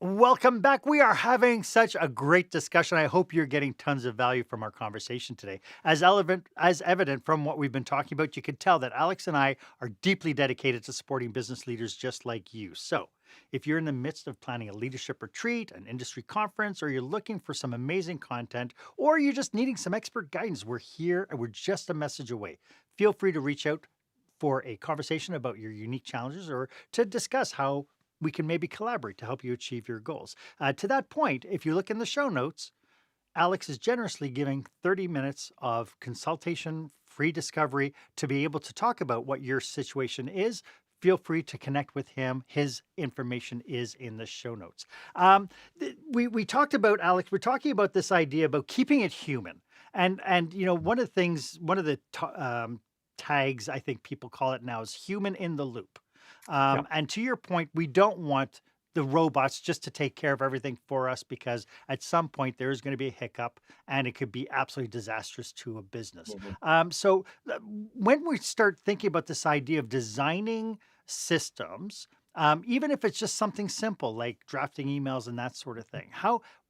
Welcome back. We are having such a great discussion. I hope you're getting tons of value from our conversation today. As evident from what we've been talking about, you can tell that Alex and I are deeply dedicated to supporting business leaders just like you. So if you're in the midst of planning a leadership retreat, an industry conference, or you're looking for some amazing content, or you're just needing some expert guidance, we're here and we're just a message away. Feel free to reach out for a conversation about your unique challenges or to discuss how we can maybe collaborate to help you achieve your goals. To that point, if you look in the show notes, Alex is generously giving 30 minutes of consultation, free discovery to be able to talk about what your situation is. Feel free to connect with him. His information is in the show notes. We talked about, Alex, we're talking about this idea about keeping it human. And one of the tags I think people call it now is human in the loop. Yeah. And to your point, we don't want the robots just to take care of everything for us, because at some point there is going to be a hiccup and it could be absolutely disastrous to a business. So when we start thinking about this idea of designing systems, even if it's just something simple like drafting emails and that sort of thing,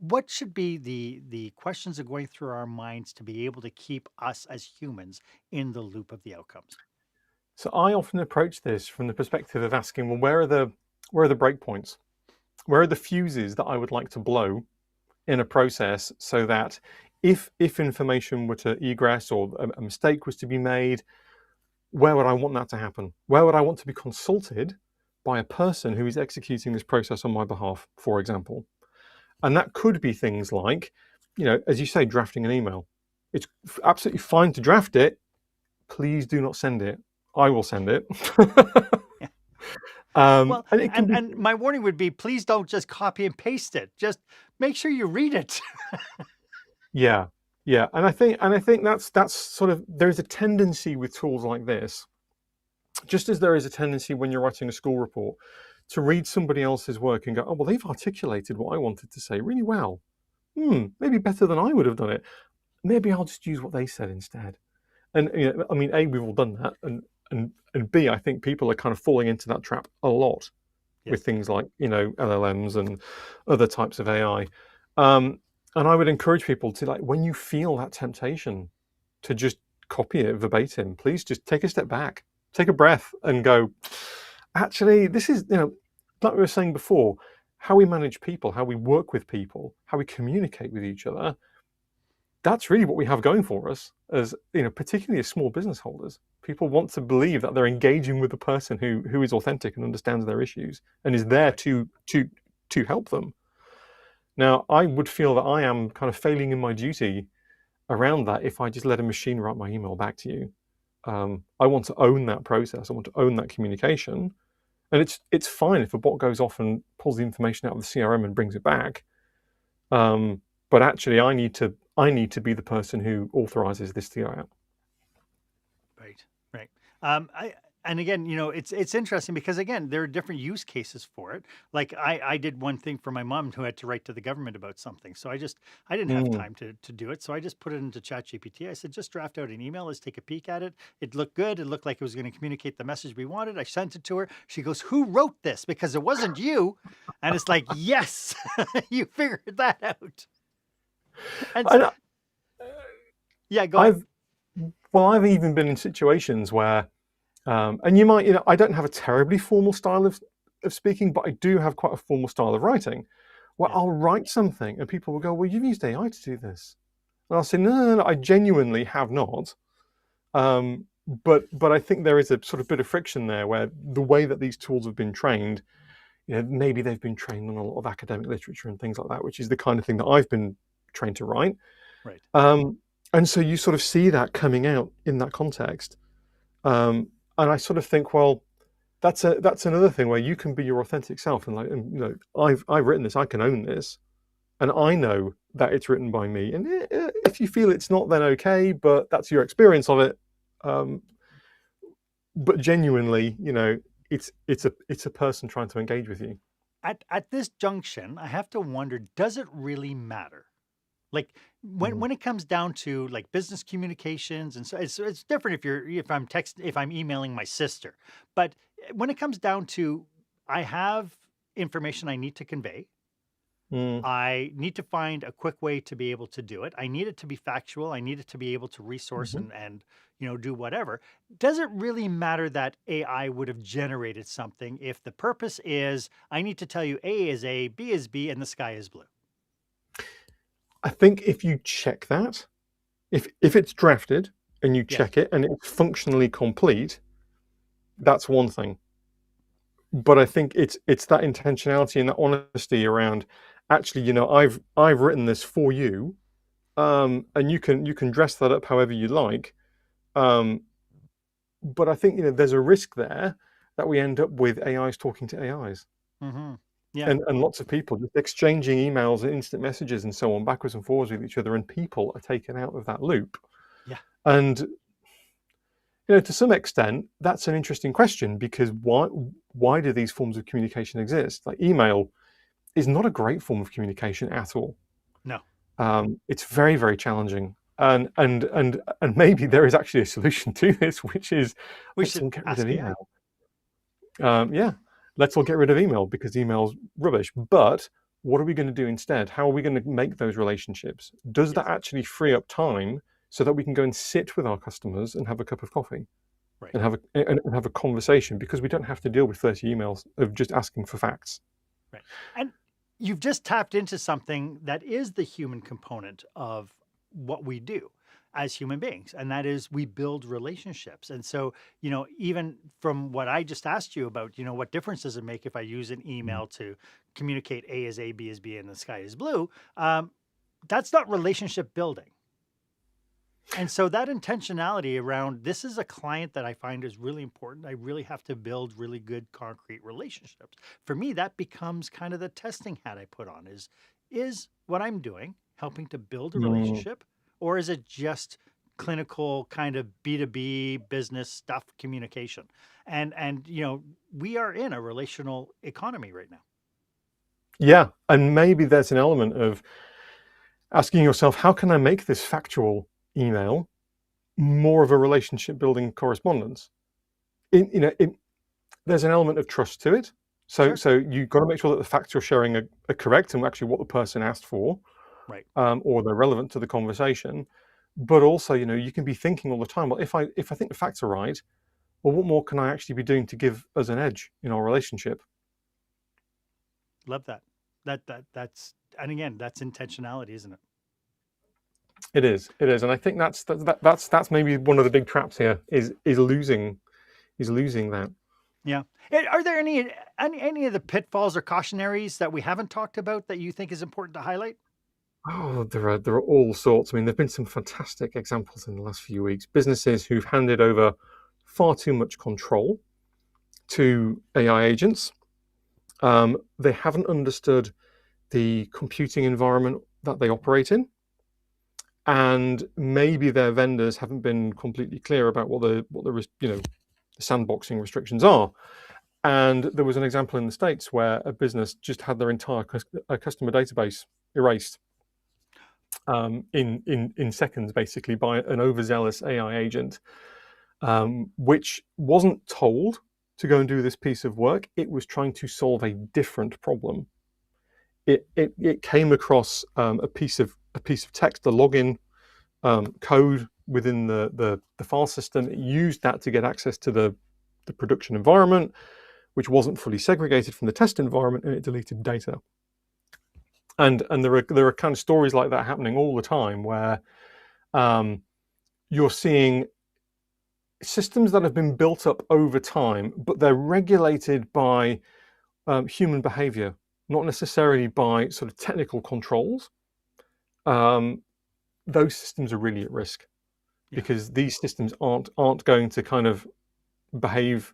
what should be the questions that are going through our minds to be able to keep us as humans in the loop of the outcomes? So I often approach this from the perspective of asking, well, where are the breakpoints? Where are the fuses that I would like to blow in a process so that if information were to egress or a mistake was to be made, where would I want that to happen? Where would I want to be consulted by a person who is executing this process on my behalf, for example? And that could be things like, as you say, drafting an email. It's absolutely fine to draft it. Please do not send it. I will send it. Well, and it can be, and my warning would be, please don't just copy and paste it. Just make sure you read it. yeah. And I think that's sort of, there's a tendency with tools like this, just as there is a tendency when you're writing a school report, to read somebody else's work and go, oh, well, they've articulated what I wanted to say really well. Maybe better than I would have done it. Maybe I'll just use what they said instead. And I mean, A, we've all done that, and B, I think people are kind of falling into that trap a lot with things like LLMs and other types of AI. And I would encourage people to, like, when you feel that temptation to just copy it verbatim, please just take a step back, take a breath, and go, actually, this is, like we were saying before, how we manage people, how we work with people, how we communicate with each other. That's really what we have going for us, as particularly as small business holders. People want to believe that they're engaging with the person who is authentic and understands their issues and is there to help them. Now, I would feel that I am kind of failing in my duty around that if I just let a machine write my email back to you. I want to own that process. I want to own that communication, and it's fine if a bot goes off and pulls the information out of the CRM and brings it back. But actually, I need to be the person who authorizes this to go out. Right. And again, it's interesting because, again, there are different use cases for it. Like I did one thing for my mom who had to write to the government about something. So I didn't have time to do it. So I just put it into ChatGPT. I said, just draft out an email. Let's take a peek at it. It looked good. It looked like it was going to communicate the message we wanted. I sent it to her. She goes, who wrote this? Because it wasn't you. And it's like, yes, you figured that out. And so, yeah, go on. I've even been in situations where, and you might, I don't have a terribly formal style of speaking, but I do have quite a formal style of writing, where I'll write something and people will go, well, you've used AI to do this. And I'll say, no, I genuinely have not. But I think there is a sort of bit of friction there where the way that these tools have been trained, maybe they've been trained on a lot of academic literature and things like that, which is the kind of thing that I've been trained to write. Right. And so you sort of see that coming out in that context. And I sort of think, well, that's another thing where you can be your authentic self and I've written this, I can own this, and I know that it's written by me. And if you feel it's not, then okay, but that's your experience of it. But genuinely, it's a person trying to engage with you. At this junction, I have to wonder, does it really matter? Like when it comes down to like business communications, and so it's different if I'm emailing my sister, but when it comes down to, I have information I need to convey. I need to find a quick way to be able to do it. I need it to be factual. I need it to be able to resource and do whatever. Does it really matter that AI would have generated something if the purpose is, I need to tell you A is A, B is B, and the sky is blue? I think if you check that, if it's drafted and you check it and it's functionally complete, That's one thing. But I think it's that intentionality and that honesty around, actually, I've written this for you, and you can dress that up however you like. But I think there's a risk there that we end up with AIs talking to AIs. Mm-hmm. Yeah. And lots of people just exchanging emails and instant messages and so on backwards and forwards with each other, and people are taken out of that loop. Yeah. And to some extent, that's an interesting question, because why do these forms of communication exist? Like, email is not a great form of communication at all. No. It's very, very challenging. And maybe there is actually a solution to this, which is let's all get rid of email. Yeah, let's all get rid of email, because email's rubbish. But what are we going to do instead? How are we going to make those relationships? Does that actually free up time so that we can go and sit with our customers and have a cup of coffee, right, and have a conversation, because we don't have to deal with 30 emails of just asking for facts. Right. And you've just tapped into something that is the human component of what we do as human beings, and that is we build relationships. And so, even from what I just asked you about, what difference does it make if I use an email to communicate A is A, B is B, and the sky is blue? That's not relationship building. And so that intentionality around, this is a client that I find is really important. I really have to build really good concrete relationships. For me, that becomes kind of the testing hat I put on, is what I'm doing helping to build a relationship, or is it just clinical kind of B2B business stuff communication? And we are in a relational economy right now. Yeah, and maybe there's an element of asking yourself, how can I make this factual email more of a relationship building correspondence? There's an element of trust to it. So you've got to make sure that the facts you're sharing are correct and actually what the person asked for, right? Or they're relevant to the conversation. But also, you can be thinking all the time, well, if I think the facts are right, well, what more can I actually be doing to give us an edge in our relationship? Love that. That's and again, that's intentionality, isn't it? It is, and I think that's maybe one of the big traps here is losing that. Yeah. Are there any of the pitfalls or cautionaries that we haven't talked about that you think is important to highlight? Oh, there are all sorts. I mean, there've been some fantastic examples in the last few weeks. Businesses who've handed over far too much control to AI agents. They haven't understood the computing environment that they operate in, and maybe their vendors haven't been completely clear about what the sandboxing restrictions are. And there was an example in the States where a business just had their entire customer database erased in seconds, basically, by an overzealous AI agent, which wasn't told to go and do this piece of work. It was trying to solve a different problem. It came across a piece of text, the login code within the file system. It used that to get access to the production environment, which wasn't fully segregated from the test environment, and it deleted data. And there are kind of stories like that happening all the time, where you're seeing systems that have been built up over time, but they're regulated by human behavior, not necessarily by sort of technical controls. Those systems are really at risk, because these systems aren't going to kind of behave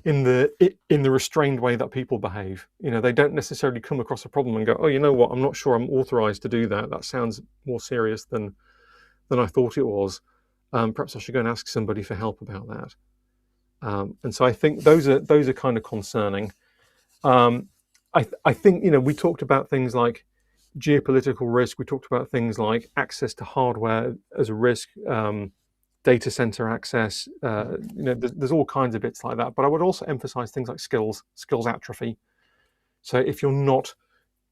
in the restrained way that people behave. They don't necessarily come across a problem and go, oh, you know what, I'm not sure I'm authorized to do that. That sounds more serious than I thought it was. Perhaps I should go and ask somebody for help about that. And so I think those are kind of concerning. I think we talked about things like geopolitical risk. We talked about things like access to hardware as a risk, data center access. There's all kinds of bits like that. But I would also emphasize things like skills atrophy. So if you're not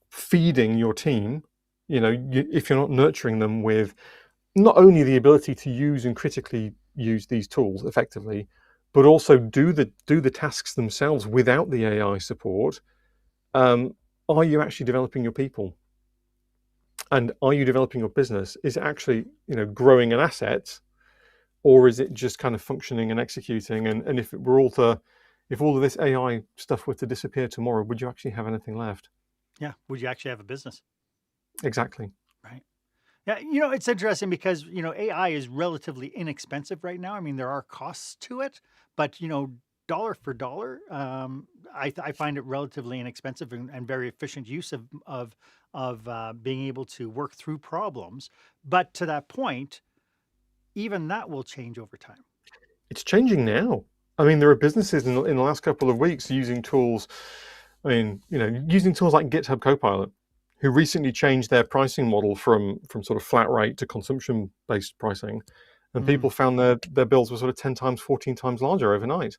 feeding your team, if you're not nurturing them with not only the ability to use and critically use these tools effectively, but also do the tasks themselves without the AI support, are you actually developing your people? And are you developing your business? Is it actually growing an asset, or is it just kind of functioning and executing? And if it were all to, if all of this AI stuff were to disappear tomorrow, would you actually have anything left? Yeah. Would you actually have a business? Exactly. Right. Yeah. It's interesting because, AI is relatively inexpensive right now. I mean, there are costs to it, but, dollar for dollar, I find it relatively inexpensive and very efficient use of being able to work through problems. But to that point, even that will change over time. It's changing now. I mean, there are businesses in the last couple of weeks using tools. I mean, using tools like GitHub Copilot, who recently changed their pricing model from sort of flat rate to consumption based pricing, and people found their bills were sort of 10 times, 14 times larger overnight.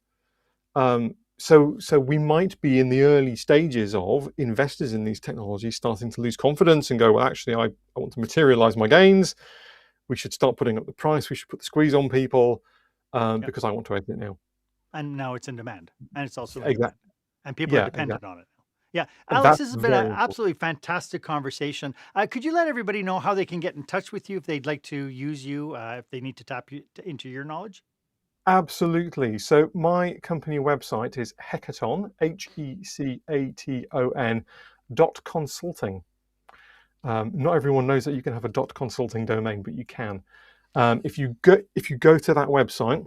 So we might be in the early stages of investors in these technologies starting to lose confidence and go, well, actually, I want to materialize my gains. We should start putting up the price. We should put the squeeze on people because I want to exit now. And now it's in demand, and it's also in Exactly. demand, and people are Yeah, dependent exactly. on it. Yeah, And Alex, that's this has been an very important. absolutely fantastic conversation. Could you let everybody know how they can get in touch with you if they'd like to use you, if they need to tap into your knowledge? Absolutely. So my company website is Heckaton, Hecaton .consulting. Not everyone knows that you can have a .consulting domain, but you can. If you go to that website,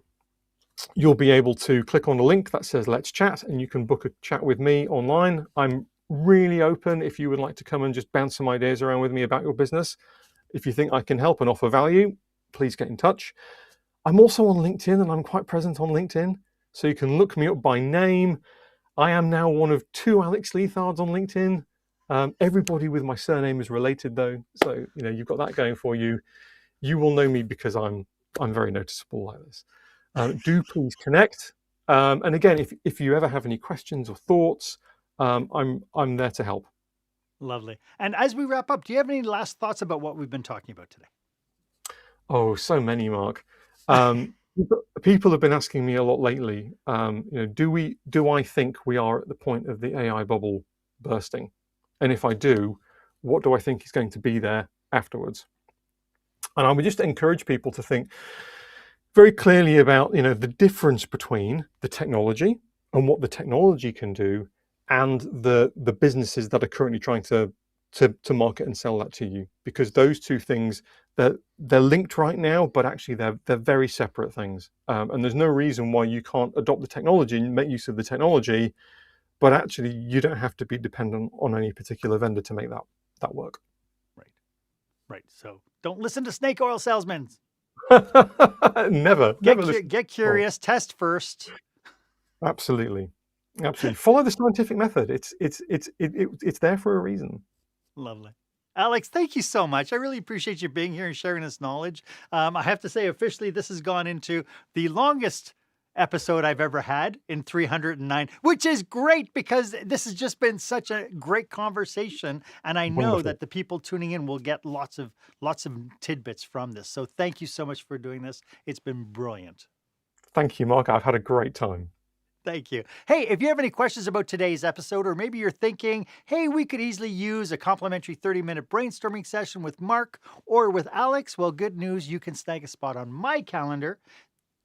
you'll be able to click on the link that says Let's Chat, and you can book a chat with me online. I'm really open if you would like to come and just bounce some ideas around with me about your business. If you think I can help and offer value, please get in touch. I'm also on LinkedIn, and I'm quite present on LinkedIn, so you can look me up by name. I am now one of 2 Alex Leathards on LinkedIn. Everybody with my surname is related, though, so you've got that going for you. You will know me because I'm very noticeable like this. Do please connect. And again, if you ever have any questions or thoughts, I'm there to help. Lovely. And as we wrap up, do you have any last thoughts about what we've been talking about today? Oh, so many, Mark. People have been asking me a lot lately. Do I think we are at the point of the AI bubble bursting? And if I do, what do I think is going to be there afterwards? And I would just encourage people to think very clearly about the difference between the technology and what the technology can do, and the businesses that are currently trying to market and sell that to you, because those two things, they're linked right now, but actually they're very separate things. And there's no reason why you can't adopt the technology and make use of the technology, but actually you don't have to be dependent on any particular vendor to make that work. Right. So don't listen to snake oil salesmen. Never listen. Get curious, test first. Absolutely. Follow the scientific method. It's there for a reason. Lovely. Alex, thank you so much. I really appreciate you being here and sharing this knowledge. I have to say, officially, this has gone into the longest episode I've ever had in 309, which is great because this has just been such a great conversation. And I know Wonderful. that the people tuning in will get lots of tidbits from this. So thank you so much for doing this. It's been brilliant. Thank you, Mark. I've had a great time. Thank you. Hey, if you have any questions about today's episode, or maybe you're thinking, hey, we could easily use a complimentary 30-minute brainstorming session with Mark or with Alex, well, good news, you can snag a spot on my calendar.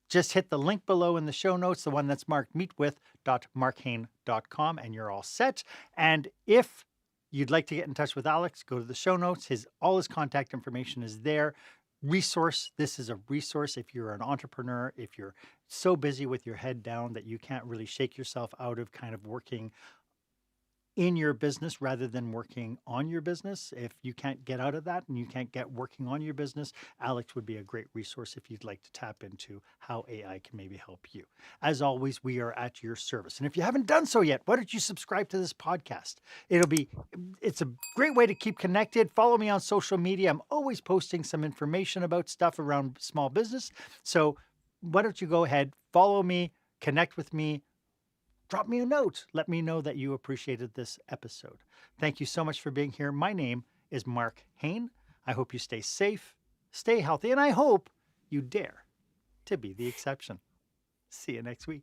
Just hit the link below in the show notes, the one that's marked meetwith.markhaine.com, and you're all set. And if you'd like to get in touch with Alex, go to the show notes. All his contact information is there. This is a resource if you're an entrepreneur, if you're so busy with your head down that you can't really shake yourself out of kind of working in your business rather than working on your business. If you can't get out of that and you can't get working on your business, Alex would be a great resource if you'd like to tap into how AI can maybe help you. As always, we are at your service. And if you haven't done so yet, why don't you subscribe to this podcast? It's a great way to keep connected. Follow me on social media. I'm always posting some information about stuff around small business. So why don't you go ahead, follow me, connect with me, drop me a note. Let me know that you appreciated this episode. Thank you so much for being here. My name is Marc Haine. I hope you stay safe, stay healthy, and I hope you dare to be the exception. See you next week.